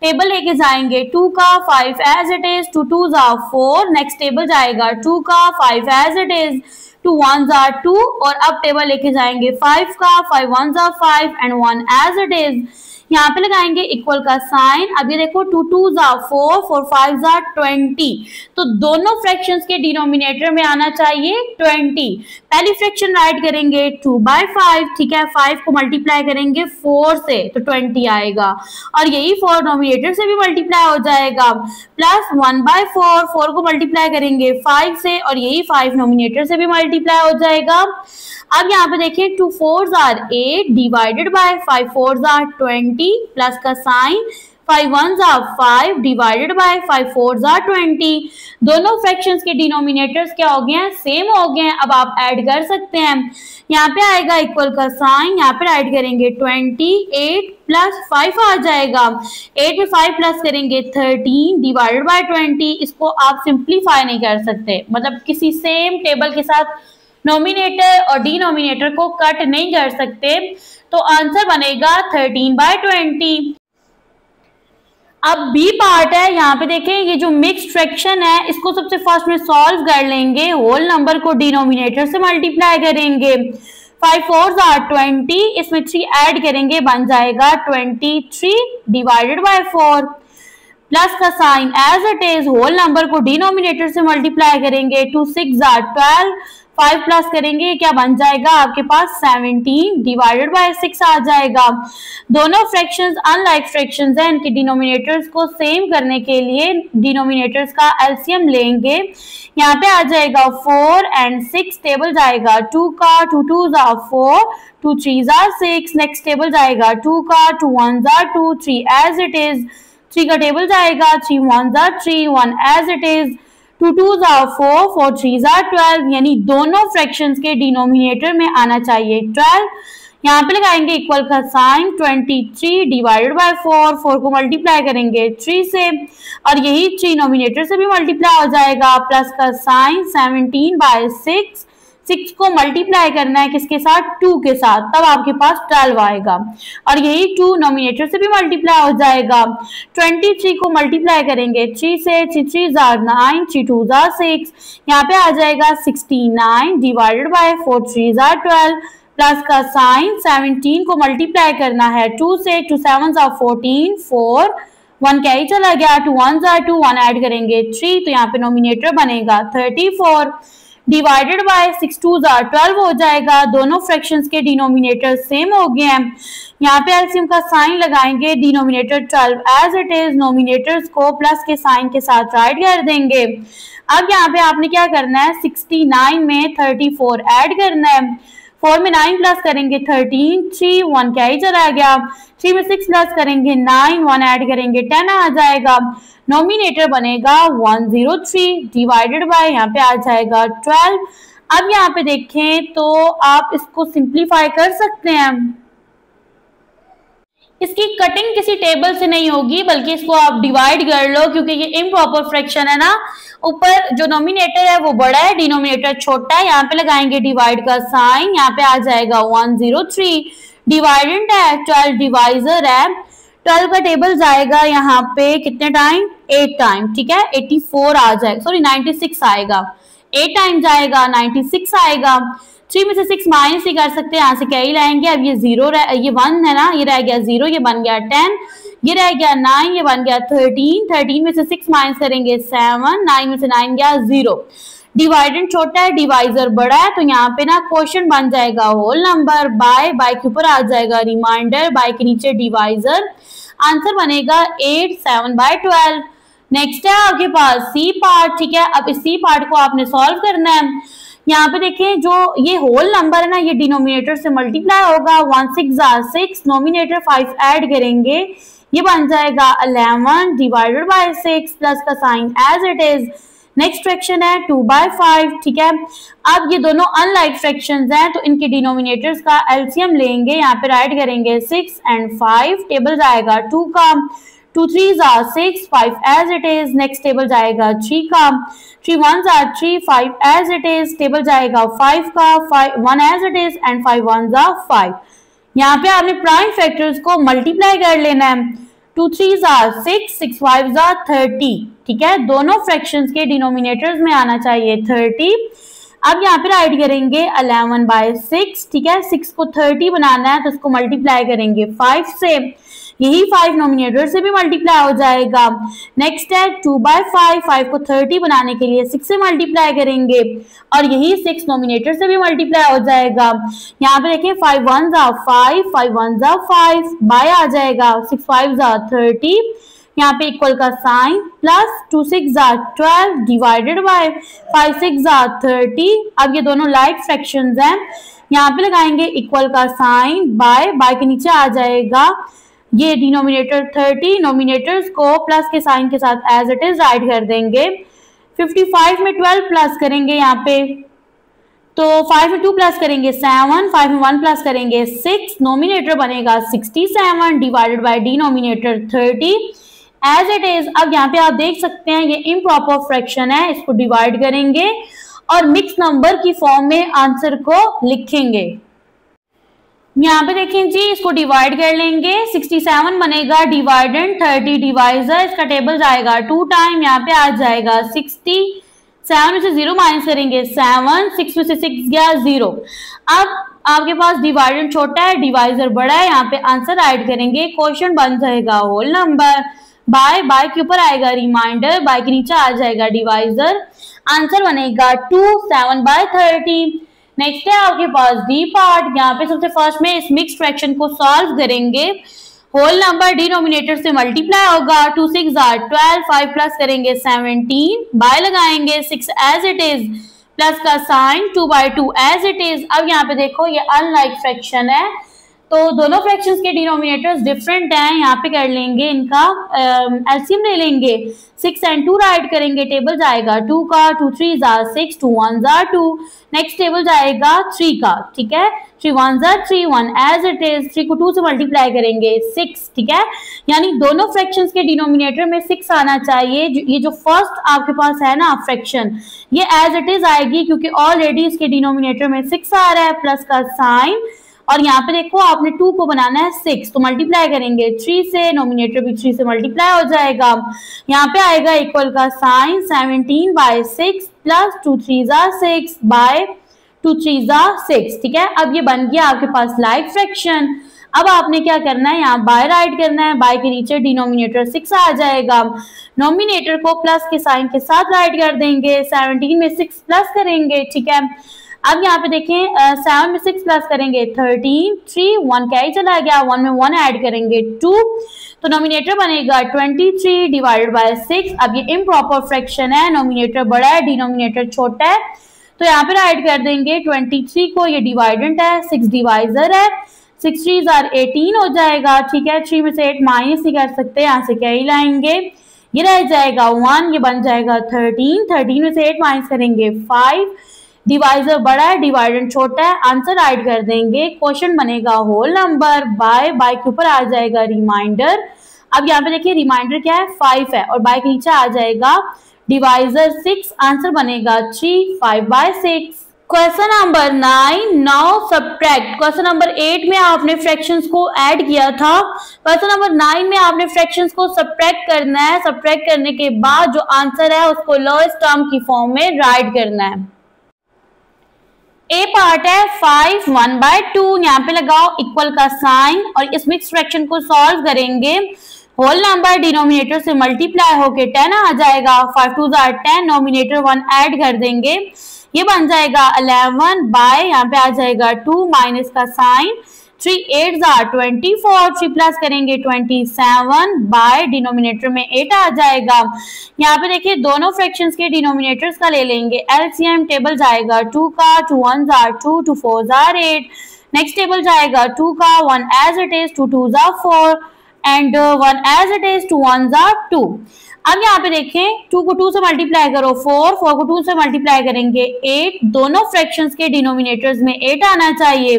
टेबल लेके जाएंगे 2 का, 5 as it is, 2 2s are 4, next table जाएगा 2 का, 5 as it is, 2 1s are 2, और अब टेबल लेके जाएंगे 5 का, 5 1s are 5 and 1 as it is. यहाँ पे लगाएंगे इक्वल का साइन। अब ये देखो 2 2s are 4, 4 5s are 20, तो दोनों फ्रैक्शंस के डिनोमिनेटर में आना चाहिए 20। पहली फ्रैक्शन राइट करेंगे 2/5, ठीक है, 5 को मल्टीप्लाई करेंगे 4 से तो 20 आएगा, और यही 4 नोमिनेटर से भी मल्टीप्लाई हो जाएगा, प्लस 1/4, 4 को मल्टीप्लाई करेंगे 5 से और यही 5 नोमिनेटर से भी मल्टीप्लाई हो जाएगा। अब यहाँ पे देखिए 2 4s are 8 divided by 5 4s are 20 plus का sign, 5 1s are 5 divided by 5 4s are 20। दोनों फ्रैक्शंस के डिनोमिनेटर्स क्या हो गए हैं, सेम हो गए हैं। अब आप ऐड कर सकते हैं, यहाँ पे आएगा इक्वल का साइन, यहाँ पे ऐड करेंगे 28 प्लस 5 आ जाएगा, 8 में 5 प्लस करेंगे 13 डिवाइडेड बाय 20। इसको आप सिंप्लीफाई नहीं कर सकते, मतलब किसी सेम टेबल के साथ नोमिनेटर और डिनोमिनेटर को कट नहीं कर सकते, तो आंसर बनेगा 13/20। अब बी पार्ट है, यहाँ पे देखें ये जो मिक्स्ड फ्रैक्शन है इसको सबसे फर्स्ट में सॉल्व कर लेंगे, होल नंबर को डिनोमिनेटर से मल्टीप्लाई करेंगे, 5 4s are 20, इसमें 3 ऐड करेंगे बन जाएगा 23 डिवाइडेड बाय 4 प्लस का sign as it is, whole number को डिनोमिनेटर से मल्टीप्लाई करेंगे, 2 6s are 12, 5 प्लस करेंगे क्या बन जाएगा आपके पास 17 डिवाइडेड बाय 6 आ जाएगा। दोनों फ्रैक्शंस अनलाइक फ्रैक्शंस हैं, इनके डिनोमिनेटर्स को सेम करने के लिए डिनोमिनेटर्स का एलसीएम लेंगे। यहाँ पे आ जाएगा 4 एंड 6, टेबल जाएगा 2 का, 2 2s are 4, 2 3s are 6, next table जाएगा 2 का, 2 1s are 2, 3 as it is, 3 का टेबल जाएगा 3 1s are 3, 1 as it is, 2 2s are 4, 4 3s are 12, यानी दोनों फ्रैक्शंस के डिनोमिनेटर में आना चाहिए 12। यहाँ पे लगाएंगे इक्वल का साइन, 23 डिवाइडेड बाय 4, 4 को मल्टीप्लाई करेंगे 3 से और यही 3 नोमिनेटर से भी मल्टीप्लाई हो जाएगा, प्लस का साइन 17/6, 6 को मल्टीप्लाई करना है किसके साथ, 2 के साथ, तब आपके पास 12 आएगा और यही 2 नोमिनेटर से भी मल्टीप्लाई हो जाएगा। 23 को मल्टीप्लाई करेंगे 3 से, 3 3s are 9, 3 2s are 6, यहाँ पे आ जाएगा 69 divided by 4 3s are 12 plus का साइन 17 को मल्टीप्लाई करना है 2 से, 2 7s are 14, 4 1 कैरी चला गया, 2 1s are 2, 1 ऐड करेंगे 3, तो यहाँ पे नोमिनेटर बनेगा 34 डिवाइडेड बाय 6 2s are 12 हो जाएगा। दोनों फ्रैक्शंस के डिनोमिनेटर सेम हो गए हैं। यहाँ पे एलसीएम का साइन लगाएंगे, denominator 12 as it is, nominators को प्लस के साइन के साथ राइट कर देंगे। अब यहाँ पे आपने क्या करना है, 69 में 34 ऐड करना है, 4 में 9 प्लस करेंगे 13, 3 1 क्या ही चला गया, 3 में 6 प्लस करेंगे 9, 1 ऐड करेंगे 10 आ जाएगा। नोमिनेटर बनेगा 103 डिवाइडेड बाय यहाँ पे आ जाएगा 12। अब यहाँ पे देखें तो आप इसको सिंप्लीफाई कर सकते हैं। इसकी कटिंग किसी टेबल से नहीं होगी बल्कि इसको आप डिवाइड कर लो, क्योंकि ये इम्प्रॉपर फ्रैक्शन है ना, ऊपर जो नोमिनेटर है वो बड़ा है, डिनोमिनेटर छोटा है। यहाँ पे लगाएंगे डिवाइड का साइन, यहाँ पे आ जाएगा 103। डिवाइडेंट है 12, डिवाइजर है 12 का टेबल जाएगा यहाँ पे कितने टाइम, 8 टाइम, ठीक है 84 आ जाएगा, सॉरी 96 आएगा, 8 टाइम जाएगा 96 आएगा। 3 में से 6 माइनस ही कर सकते हैं, यहाँ से क्या ही लाएंगे, अब ये 0 ये 1 है ना, ये रह गया 0, ये बन गया 10, ये रह गया 9, ये बन गया 13, 13 में से 6 माइनस करेंगे 7, 9 में से 9 गया 0। डिवाइडेंड छोटा है, डिवाइजर बड़ा है, तो यहाँ पे ना क्वेश्चन बन जाएगा होल नंबर, बाय के ऊपर आ जाएगा रिमाइंडर, बाय के नीचे डिवाइजर, आंसर बनेगा 8 7/12। नेक्स्ट है आपके पास सी पार्ट, ठीक है। अब इस सी पार्ट को आपने सॉल्व करना है। यहाँ पे देखें जो ये होल नंबर है ना, ये डिनोमिनेटर से मल्टीप्लाई होगा, 1 6 6, नोमिनेटर 5 ऐड करेंगे, ये बन जाएगा 11 डिवाइडेड बाय 6 प्लस का sign as it is. Next fraction है 2/5, ठीक है। अब ये दोनों अनलाइक फ्रैक्शंस हैं तो इनके डिनोमिनेटर्स का एलसीएम लेंगे, यहाँ पे राइट करेंगे 6 and 5, टेबल जाएगा 2 का, 2 3s are 6, 5 as it is। Next table जाएगा 3 का, 3 1s are 3, 5 as it is। Table जाएगा 5 का, 5 1 as it is and 5 1s are 5। यहाँ पे आपने प्राइम फैक्टर्स को मल्टीप्लाई कर लेना है, 2 3s are 6, 6 5s are 30, ठीक है। दोनों फ्रैक्शंस के डिनोमिनेटर्स में आना चाहिए 30। अब यहाँ पे राइट करेंगे 11/6, ठीक है। 6 को 30 बनाना है तो इसको मल्टीप्लाई करेंगे 5 से, यही 5 नोमिनेटर से भी मल्टीप्लाई हो जाएगा। नेक्स्ट है 2/5, 5 को 30 बनाने के लिए 6 से मल्टीप्लाई करेंगे और यही 6 नोमिनेटर से भी मल्टीप्लाई हो जाएगा। यहाँ पे देखें 5 1s are 5, 5 1s are 5, bye आ जाएगा 6 5s are 30, यहाँ पे इक्वल का sign plus 2 6 are 12 divided by 5 6 are 30। अब ये दोनों लाइक फ्रैक्शंस हैं, यहाँ पे लगाएंगे इक्वल का साइन, बाय के नीचे आ जाएगा ये डिनोमिनेटर 30, नोमिनेटर्स को प्लस के साइन के साथ एज इट इज राइट कर देंगे। 55 में 12 प्लस करेंगे यहाँ पे, तो 5 में 2 प्लस करेंगे 7, 5 में 1 प्लस करेंगे 6, नोमिनेटर बनेगा 67 divided by denominator 30 as it is. अब यहाँ पे आप देख सकते हैं ये इम्प्रॉपर फ्रैक्शन है, इसको डिवाइड करेंगे और मिक्स नंबर की फॉर्म में आंसर को लिखेंगे। यहाँ पे देखें जी, इसको डिवाइड कर लेंगे, 67 बनेगा डिवाइडेंड, 30 डिवाइजर, इसका टेबल जाएगा 2 टाइम, यहाँ पे आ जाएगा 60, 7 में से 0 माइनस करेंगे 7, 6 में से 6 गया 0। अब आपके पास डिवाइडेंड छोटा है, डिवाइजर बड़ा है, यहाँ पे आंसर ऐड करेंगे, क्वेश्चन बन जाएगा होल नंबर, बाय के ऊपर आएगा रिमाइंडर, बाय के नीचे आ जाएगा डिवाइजर, आंसर बनेगा 2 7/30। नेक्स्ट है आपके पास डी पार्ट। यहाँ पे सबसे फर्स्ट में इस मिक्स फ्रैक्शन को सॉल्व करेंगे, होल नंबर डिनोमिनेटर से मल्टीप्लाई होगा, 2 6 are 12, 5 प्लस करेंगे 17, बाय लगाएंगे 6 एज इट इज प्लस का साइन 2/2 एज इट इज। अब यहाँ पे देखो ये अनलाइक फ्रैक्शन है तो दोनों फ्रैक्शंस के डिनोमिनेटर्स डिफरेंट हैं, यहाँ पे कर लेंगे इनका एलसीएम ले लेंगे, 6 and 2 राइट करेंगे, टेबल जाएगा 2 का, 2 3s are 6, 2 1s are 2। Next table जाएगा 3 का, ठीक है, 3 1s are 3, 1 as it is, 3 को 2 से मल्टीप्लाई करेंगे 6, ठीक है। यानी दोनों फ्रैक्शंस के डिनोमिनेटर में 6 आना चाहिए। ये जो फर्स्ट आपके पास है ना फ्रैक्शन, ये एज इट इज आएगी क्योंकि ऑलरेडी इसके डिनोमिनेटर में 6 आ रहा है प्लस का साइन, और यहाँ पे देखो आपने 2 को बनाना है 6, तो मल्टीप्लाई करेंगे 3 से, नोमिनेटर भी 3 से मल्टीप्लाई हो जाएगा, यहाँ पे आएगा इक्वल का sign 17/6 plus 2 3s are 6 by 2 3s are 6, ठीक है। अब ये बन गया आपके पास लाइक फ्रैक्शन। अब आपने क्या करना है, यहाँ बाय राइट करना है, बाय के नीचे डिनोमिनेटर 6 आ जाएगा, नोमिनेटर को प्लस के साइन के साथ राइट कर देंगे, 17 में 6 प्लस करेंगे, ठीक है। अब यहाँ पे देखें 7 में 6 प्लस करेंगे 13, 3 1 क्या ही चला गया, 1 में 1 ऐड करेंगे 2, तो नोमिनेटर बनेगा 23 डिवाइडेड बाय 6। अब ये इम्प्रॉपर फ्रैक्शन है, नोमिनेटर बड़ा है डिनोमिनेटर छोटा है, तो यहाँ पे राइट कर देंगे 23 को, ये डिवाइडेंट है, 6 डिवाइजर है, 6 3s are 18 हो जाएगा। ठीक है, 3 में से 8 माइनस ही कर सकते हैं, यहाँ से क्या ही लाएंगे, ये रह जाएगा 1, ये बन जाएगा 13, 13 में से 8 माइनस करेंगे 5, डिवाइजर बड़ा है, डिवाइडेंट छोटा है, आंसर राइट कर देंगे। क्वेश्चन बनेगा होल नंबर, बाय के ऊपर आ जाएगा रिमाइंडर। अब यहाँ पे देखिए रिमाइंडर क्या है, 5 है, और बाय के नीचे आ जाएगा डिवाइजर 6, आंसर बनेगा 3, 5/6। Question number 9, now subtract. Question number 8 में आपने फ्रैक्शंस को ऐड किया था, क्वेश्चन नंबर 9 में आपने फ्रैक्शंस को सब्ट्रैक्ट करना है। सब्ट्रैक्ट करने के बाद जो आंसर है उसको लोएस्ट टर्म की फॉर्म में राइट करना है। ए पार्ट है 5 1/2, यहाँ पे लगाओ इक्वल का साइन और इस मिक्स फ्रैक्शन को सॉल्व करेंगे। होल नंबर डिनोमिनेटर से मल्टीप्लाई होके 10 आ जाएगा, 5 2s are 10, नोमिनेटर 1 ऐड कर देंगे, ये बन जाएगा 11 बाय, यहाँ पे आ जाएगा 2 माइनस का साइन, 3 8s are 24, 3 प्लस करेंगे 27 बाय, डिनोमिनेटर में 8 आ जाएगा। यहाँ पे देखिए दोनों फ्रैक्शंस के डिनोमिनेटर्स का ले लेंगे एलसीएम, टेबल जाएगा 2 का, 2 1s are 2, 2 4s are 8, next table जाएगा 2 का, 1 as it is, 2 2s are 4 and 1 as it is, 2 1s are 2। अब यहाँ पे देखें 2 को 2 से मल्टीप्लाई करो 4, 4 को 2 से मल्टीप्लाई करेंगे 8, दोनों फ्रैक्शंस के डिनोमिनेटर्स में 8 आना चाहिए।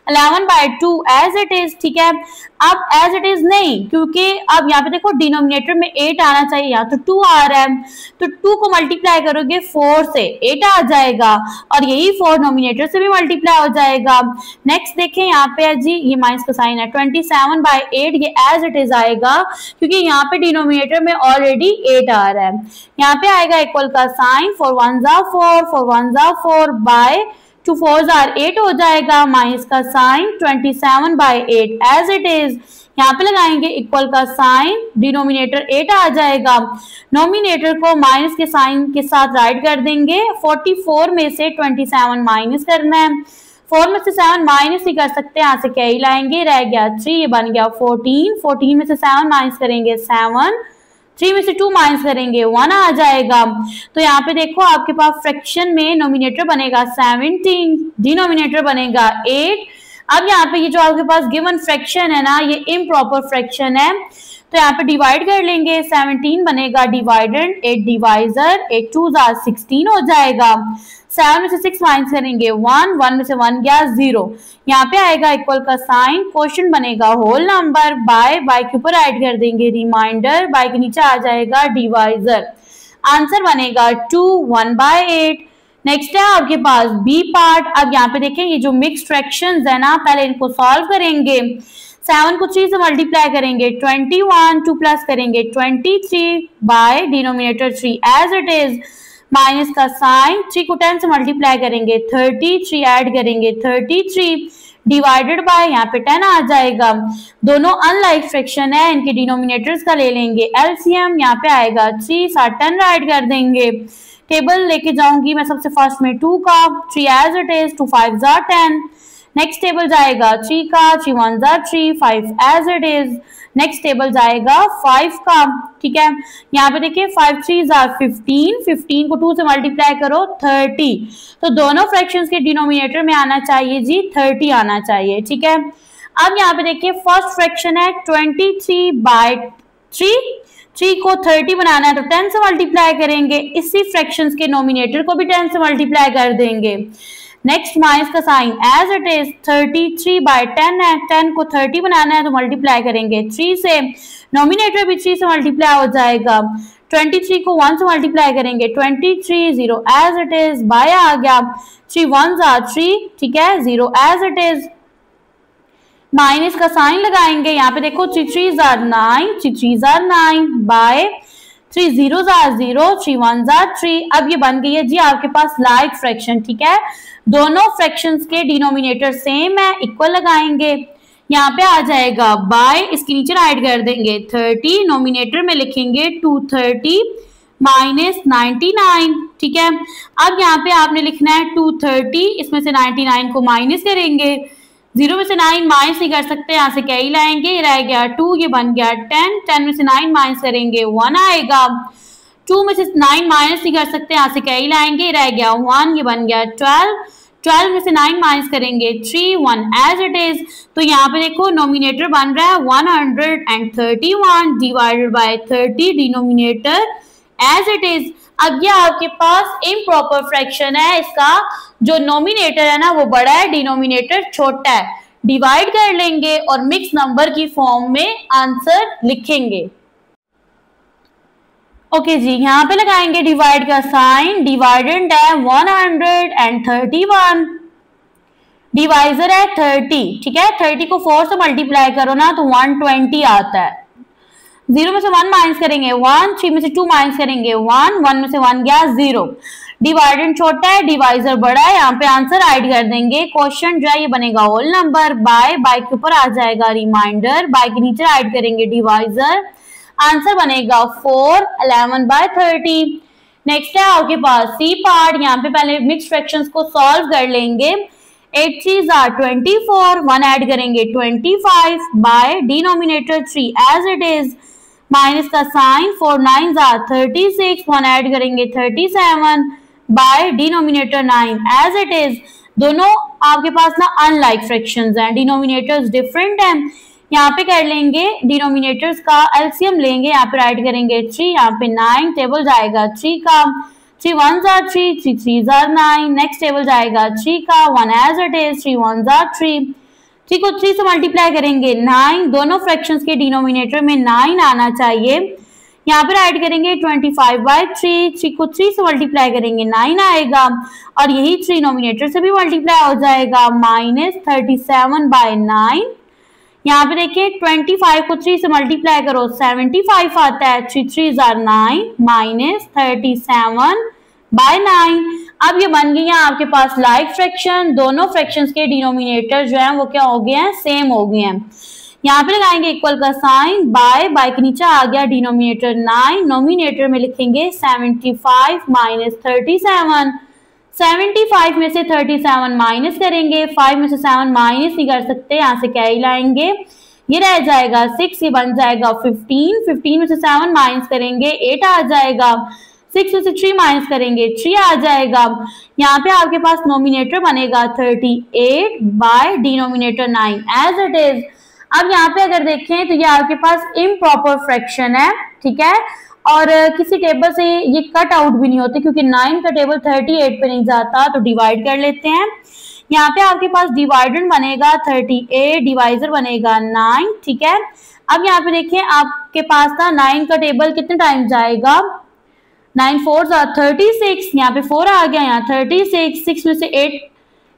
11/2 as it is, ठीक है। अब as it is नहीं, क्योंकि अब यहाँ पे देखो डिनोमिनेटर में 8 आना चाहिए, यहाँ तो 2 आ रहा है, तो 2 को मल्टीप्लाई करोगे 4 से 8 आ जाएगा और यही 4 नोमिनेटर से भी मल्टीप्लाई हो जाएगा। नेक्स्ट देखें यहाँ पे है जी, ये माइनस का साइन है, 27/8 ये as it is आएगा क्योंकि यहाँ पे डिनोमिनेटर में ऑलरेडी 8 आ रहा है। यहाँ पे आएगा इक्वल का sign, 4 1s are 4, 4 1s are 4 by 2 4s are 8 हो जाएगा, माइनस का साइन 27/8 as it is, यहाँ पे लगाएंगे इक्वल का साइन, डिनोमिनेटर 8 आ जाएगा, नोमिनेटर को माइनस के साइन के साथ राइट कर देंगे। 44 में से 27 माइनस करना है, 4 में से 7 माइनस ही कर सकते हैं, यहाँ से क्या ही लाएंगे, रह गया 3, ये बन गया 14, 14 में से 7 माइनस करेंगे 7, 3 में से 2 माइनस करेंगे 1 आ जाएगा। तो यहाँ पे देखो आपके पास फ्रैक्शन में नोमिनेटर बनेगा 17, डिनोमिनेटर बनेगा 8। अब यहाँ पे ये जो आपके पास गिवन फ्रैक्शन है ना, ये इम्प्रॉपर फ्रैक्शन है, तो यहाँ पे डिवाइड कर लेंगे, 17 बनेगा डिवाइडेंड, 8 डिवाइजर, 8 2s are 16 हो जाएगा। 7 में से 6 माइनस करेंगे 1, 1 में से 1 गया 0, यहाँ पे आएगा इक्वल का साइन, क्वेश्चन बनेगा होल नंबर, बाय के ऊपर ऐड कर देंगे रिमाइंडर, बाय के नीचे आ जाएगा डिवाइजर, आंसर बनेगा 2 1/8। नेक्स्ट है आपके पास बी पार्ट। अब यहाँ पे देखें ये जो मिक्स्ड फ्रैक्शंस है ना, पहले इनको सॉल्व करेंगे। 7 को 3 से मल्टीप्लाई करेंगे 21, 2 प्लस करेंगे 23 by, denominator 3 as it is, minus का साइन, 3 को 10 से मल्टीप्लाई करेंगे 30, 3 ऐड करेंगे 33 डिवाइडेड बाय, यहाँ पे 10 आ जाएगा। दोनों अनलाइक फ्रैक्शन है, इनके डिनोमिनेटर्स का ले लेंगे एलसीएम, यहाँ पे आएगा 3 7 10 राइट कर देंगे। टेबल लेके जाऊंगी मैं सबसे फर्स्ट में 2 का, 3 as it is, 2 5s are 10, next table जाएगा 3 का, 3 1s are 3, 5 as it is, next table जाएगा 5 का, ठीक है। यहाँ पे देखिए 5 3s are 15, 15 को 2 से मल्टीप्लाई करो 30, तो दोनों फ्रैक्शंस के डिनोमिनेटर में आना चाहिए जी 30 आना चाहिए, ठीक है। अब यहाँ पे देखिए फर्स्ट फ्रैक्शन है 23/3, 3 को 30 बनाना है तो 10 से मल्टीप्लाई करेंगे, इसी फ्रैक्शंस के नोमिनेटर को भी 10 से मल्टीप्लाई कर देंगे। नेक्स्ट माइनस का साइन एज इट इज, 33/10 है, 10 को 30 बनाना है तो मल्टीप्लाई करेंगे 3 से, नोमिनेटर भी 3 से मल्टीप्लाई हो जाएगा। 23 को 1 से मल्टीप्लाई करेंगे 23, 0 एज इट इज, बाय आ गया, 3 1s are 3, ठीक है, 0 एज इट इज, माइनस का साइन लगाएंगे, यहाँ पे देखो 3 3s are 9, 3 3s are 9 by 3 0s are 0, 3 1s are 3। अब ये बन गई है जी आपके पास लाइक फ्रैक्शन, ठीक है। दोनों फ्रैक्शंस के डिनोमिनेटर सेम है, इक्वल लगाएंगे, यहाँ पे आ जाएगा बाय, इसके नीचे राइट कर देंगे 30, नोमिनेटर में लिखेंगे 230 माइनस 99, ठीक है। अब यहाँ पे आपने लिखना है 230, इसमें से 99 को माइनस करेंगे, 0 में से 9 माइनस नहीं कर सकते, यहाँ से क्या ही लाएंगे, ये रह गया 2, ये बन गया 10, 10 में से 9 माइनस करेंगे 1 आएगा, 2 में से 9 माइनस नहीं कर सकते, यहाँ से क्या ही लाएंगे, रह गया 1, ये बन गया 12, 12 में से 9 माइनस करेंगे 3, 1 एज इट इज। तो यहाँ पे देखो नोमिनेटर बन रहा है 131 divided by 30, denominator as it is. अब ये आपके पास इम्प्रॉपर फ्रैक्शन है, इसका जो नोमिनेटर है ना वो बड़ा है, डिनोमिनेटर छोटा है, डिवाइड कर लेंगे और मिक्स नंबर की फॉर्म में आंसर लिखेंगे। ओके जी, यहाँ पे लगाएंगे डिवाइड का साइन, डिवाइडेंड है 131, डिवाइजर है 30, ठीक है। 30 को 4 से मल्टीप्लाई करो ना तो 120 आता है। 0 में से 1 माइनस करेंगे 1, 3 में से 2 माइनस करेंगे 1, 1 में से 1 गया 0। डिवाइडेंड छोटा है, डिवाइजर बड़ा है, यहाँ पे आंसर ऐड कर देंगे। क्वेश्चन जो है ये बनेगा होल नंबर, बाय के ऊपर आ जाएगा रिमाइंडर, बाय के नीचे ऐड करेंगे डिवाइजर, आंसर बनेगा 4, 11 बाय 30। नेक्स्ट है आपके पास सी पार्ट, यहाँ पे पहले मिक्स फ्रैक्शंस को सॉल्व कर लेंगे। 8 3s are 24, 1 ऐड करेंगे 25 by denominator 3 as it is, minus का साइन, 4 9s are 36, 1 ऐड करेंगे 37 by denominator 9 as it is. दोनों आपके पास ना अनलाइक फ्रैक्शंस हैं, डिनोमिनेटर्स डिफरेंट हैं। यहाँ पे कर लेंगे डिनोमिनेटर्स का एलसीएम लेंगे, यहाँ पे राइट करेंगे 3, यहाँ पे 9, टेबल जाएगा 3 का, 3 1s are 3, 3 3s are 9, next table जाएगा 3 का, 1 as it is, 3 1s are 3, 3 को 3 से मल्टीप्लाई करेंगे 9, दोनों फ्रैक्शंस के डिनोमिनेटर में 9 आना चाहिए। यहाँ पे राइट करेंगे 25 बाय 3, 3 को 3 से मल्टीप्लाई करेंगे 9 आएगा और यही 3 नोमिनेटर से भी मल्टीप्लाई हो जाएगा, माइनस 37 बाय 9। यहाँ पे देखिए 25 को 3 से मल्टीप्लाई करो 75 आता है, 3 3s are 9, माइनस 37 बाय 9। अब ये बन गई है आपके पास लाइक फ्रैक्शन, दोनों फ्रैक्शंस के डिनोमिनेटर जो है वो क्या हो गए हैं, सेम हो गए हैं। यहाँ पे लगाएंगे इक्वल का साइन, बाय के नीचे आ गया डिनोमिनेटर 9, नोमिनेटर में लिखेंगे 75 माइनस 37, 75 में से 37 माइनस करेंगे, 5 में से 7 माइनस नहीं कर सकते, यहाँ से क्या ही लाएंगे, ये रह जाएगा 6, ये बन जाएगा 15, 15 में से 7 माइनस करेंगे 8 आ जाएगा, 6 में से 3 माइनस करेंगे 3 आ जाएगा। यहाँ पे आपके पास नोमिनेटर बनेगा 38 by denominator 9 as it is. अब यहाँ पे अगर देखें तो ये आपके पास इम्प्रॉपर फ्रैक्शन है, ठीक है, और किसी टेबल से ये कट आउट भी नहीं होते क्योंकि 9 का टेबल 38 पे नहीं जाता, तो डिवाइड कर लेते हैं। यहाँ पे आपके पास डिवाइडेंड बनेगा 38, डिवाइजर बनेगा 9, ठीक है। अब यहाँ पे देखिए आपके पास था 9 का टेबल कितने टाइम जाएगा, 9 4s are 36, यहाँ पे 4 आ गया, यहाँ 36, 6 में से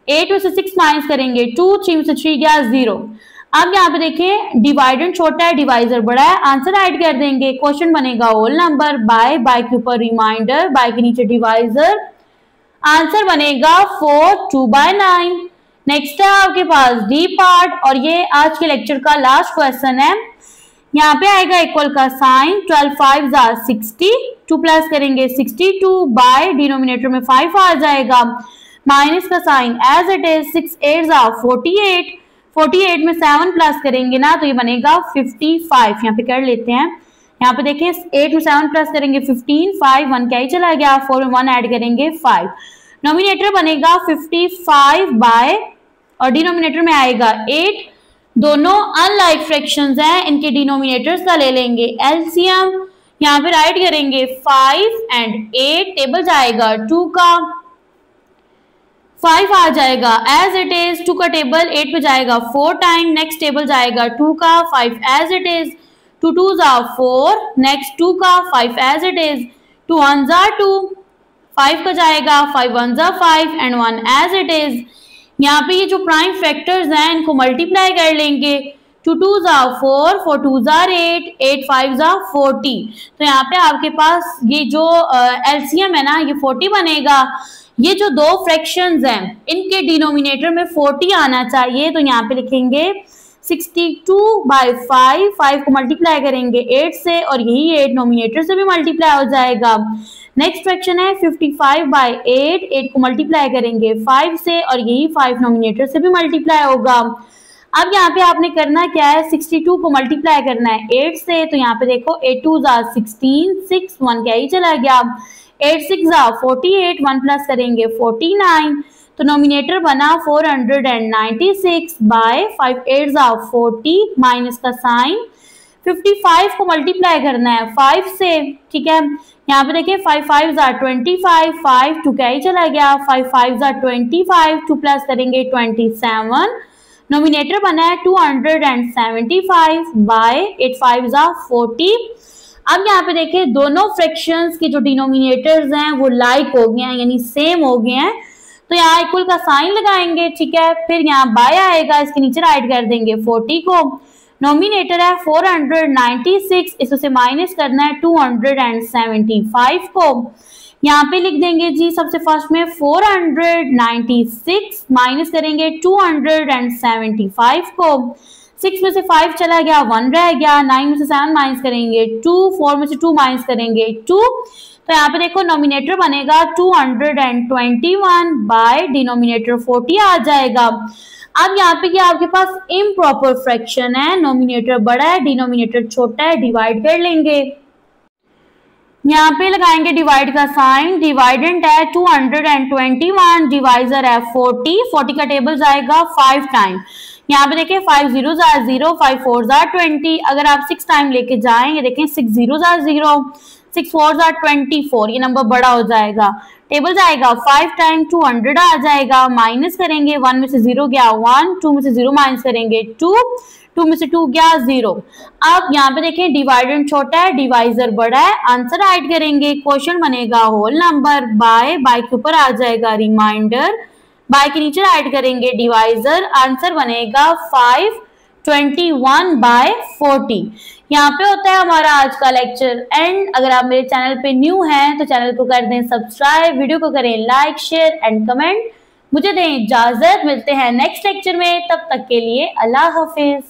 8 में से 6 माइनस करेंगे 2, 3 में से 3 गया 0। अब यहाँ पे देखें डिवाइडेंड छोटा है, डिवाइजर बड़ा है, आंसर ऐड कर देंगे। क्वेश्चन बनेगा होल नंबर, बाय के ऊपर रिमाइंडर, बाय के नीचे डिवाइजर, आंसर बनेगा 4 2 बाय 9। नेक्स्ट है आपके पास डी पार्ट और ये आज के लेक्चर का लास्ट क्वेश्चन है। यहाँ पे आएगा इक्वल का साइन, 12 5s are 60, 2 प्लस करेंगे 62 बाय डिनोमिनेटर में 5 आ जाएगा, माइनस का sign as it is, 6 8s are 48, 48 में 7 प्लस करेंगे ना तो ये बनेगा 55। यहाँ पे कर लेते हैं, यहाँ पे देखें 8 में 7 प्लस करेंगे 15, 5 1 क्या ही चला गया, 4 में 1 ऐड करेंगे 5, नोमिनेटर बनेगा 55 बाय और डिनोमिनेटर में आएगा 8। दोनों अनलाइक फ्रैक्शंस हैं, इनके डिनोमिनेटर्स का ले लेंगे एलसीएम, यहाँ पे राइट करेंगे 5 एंड 8, टेबल जाएगा 2 का, 5 आ जाएगा एज इट इज, 2 का टेबल 8 पे जाएगा 4 टाइम, नेक्स्ट टेबल जाएगा 2 का, 5 as it is, 2 2s are 4, next 2 का 5 as it is, 2 1s are 2, 5 का जाएगा, 5 1s are 5 and 1 as it is. यहाँ पे ये जो प्राइम फैक्टर्स हैं इनको मल्टीप्लाई कर लेंगे, 2 2s are 4, 4 2s are 8, 8 5s are 40। तो यहाँ पे आपके पास ये जो एलसीएम है ना ये 40 बनेगा। ये जो दो फ्रैक्शंस हैं इनके डिनोमिनेटर में 40 आना चाहिए, तो यहाँ पे लिखेंगे 62 बाय 5, 5 को मल्टीप्लाई करेंगे 8 से और यही 8 नोमिनेटर से भी मल्टीप्लाई हो जाएगा। नेक्स्ट फ्रैक्शन है 55 बाय 8, 8 को मल्टीप्लाई करेंगे 5 से और यही 5 नोमिनेटर से भी मल्टीप्लाई होगा। अब यहाँ पे आपने करना क्या है, 62 को मल्टीप्लाई करना है 8 से। तो यहाँ पे देखो 8 2 जा 16, 6 1 क्या ही चला गया, 8 6 जा 48, 1 प्लस करेंगे 49। तो नोमिनेटर बना 496 बाय 5 8 जा 40 माइनस का साइन 55 को मल्टीप्लाई करना है 5 से, ठीक है। यहाँ पे देखिए 5 5 जा 25, 5 2 क्या ही चला गया, 5 5 जा 25, 2 प्लस करेंगे 27। नोमिनेटर बना है 275 बाय 8 5 जा 40। अब यहाँ पे देखिए दोनों फ्रैक्शंस के जो डिनोमिनेटर्स हैं वो लाइक हो गए हैं, यानी सेम हो गए हैं। तो यहाँ इक्वल का साइन लगाएंगे, ठीक है। फिर यहाँ बाय आएगा, इसके नीचे राइट कर देंगे 40 को। नोमिनेटर है 496, इससे माइनस करना है 275 को। यहाँ पे लिख देंगे जी सबसे फर्स्ट में 496 माइनस करेंगे 275 को। 6 में से 5 चला गया, 1 रह गया, 9 में से 7 माइनस करेंगे 2, 4 में से 2 माइनस करेंगे 2। तो यहाँ पे देखो नोमिनेटर बनेगा 221 बाय डिनोमिनेटर 40 आ जाएगा। अब यहाँ पे क्या आपके पास इम्प्रॉपर फ्रैक्शन है, नोमिनेटर बड़ा है डिनोमिनेटर छोटा है, डिवाइड कर लेंगे। यहाँ पे लगाएंगे डिवाइड का साइन, डिवाइडेंट है 221, डिवाइजर है 40 का टेबल जाएगा 5 टाइम। यहाँ पे देखिए 5 0 जा 0, 5 4 जा 20। अगर आप 6 टाइम लेके जाएंगे देखें 6 0 जा 0, 6 4 जा 24, ये नंबर बड़ा हो जाएगा। टेबल जाएगा 5 टाइम 200 आ जाएगा, माइनस करेंगे 1 में से 0 गया 1, 2 में से 0 माइनस करेंगे 2, 2 में से 2 गया 0। अब यहाँ पे देखें डिवाइडेंड छोटा है डिवाइजर बड़ा है, आंसर राइट करेंगे, क्वेश्चन बनेगा होल नंबर बाय के ऊपर आ जाएगा रिमाइंडर, बाय के नीचे राइट करेंगे डिवाइजर, आंसर बनेगा 521 बाय 40। यहाँ पे होता है हमारा आज का लेक्चर एंड। अगर आप मेरे चैनल पे न्यू हैं तो चैनल को कर दें सब्सक्राइब, वीडियो को करें लाइक शेयर एंड कमेंट। मुझे दें इजाजत, मिलते हैं नेक्स्ट लेक्चर में, तब तक के लिए अल्लाह हाफिज।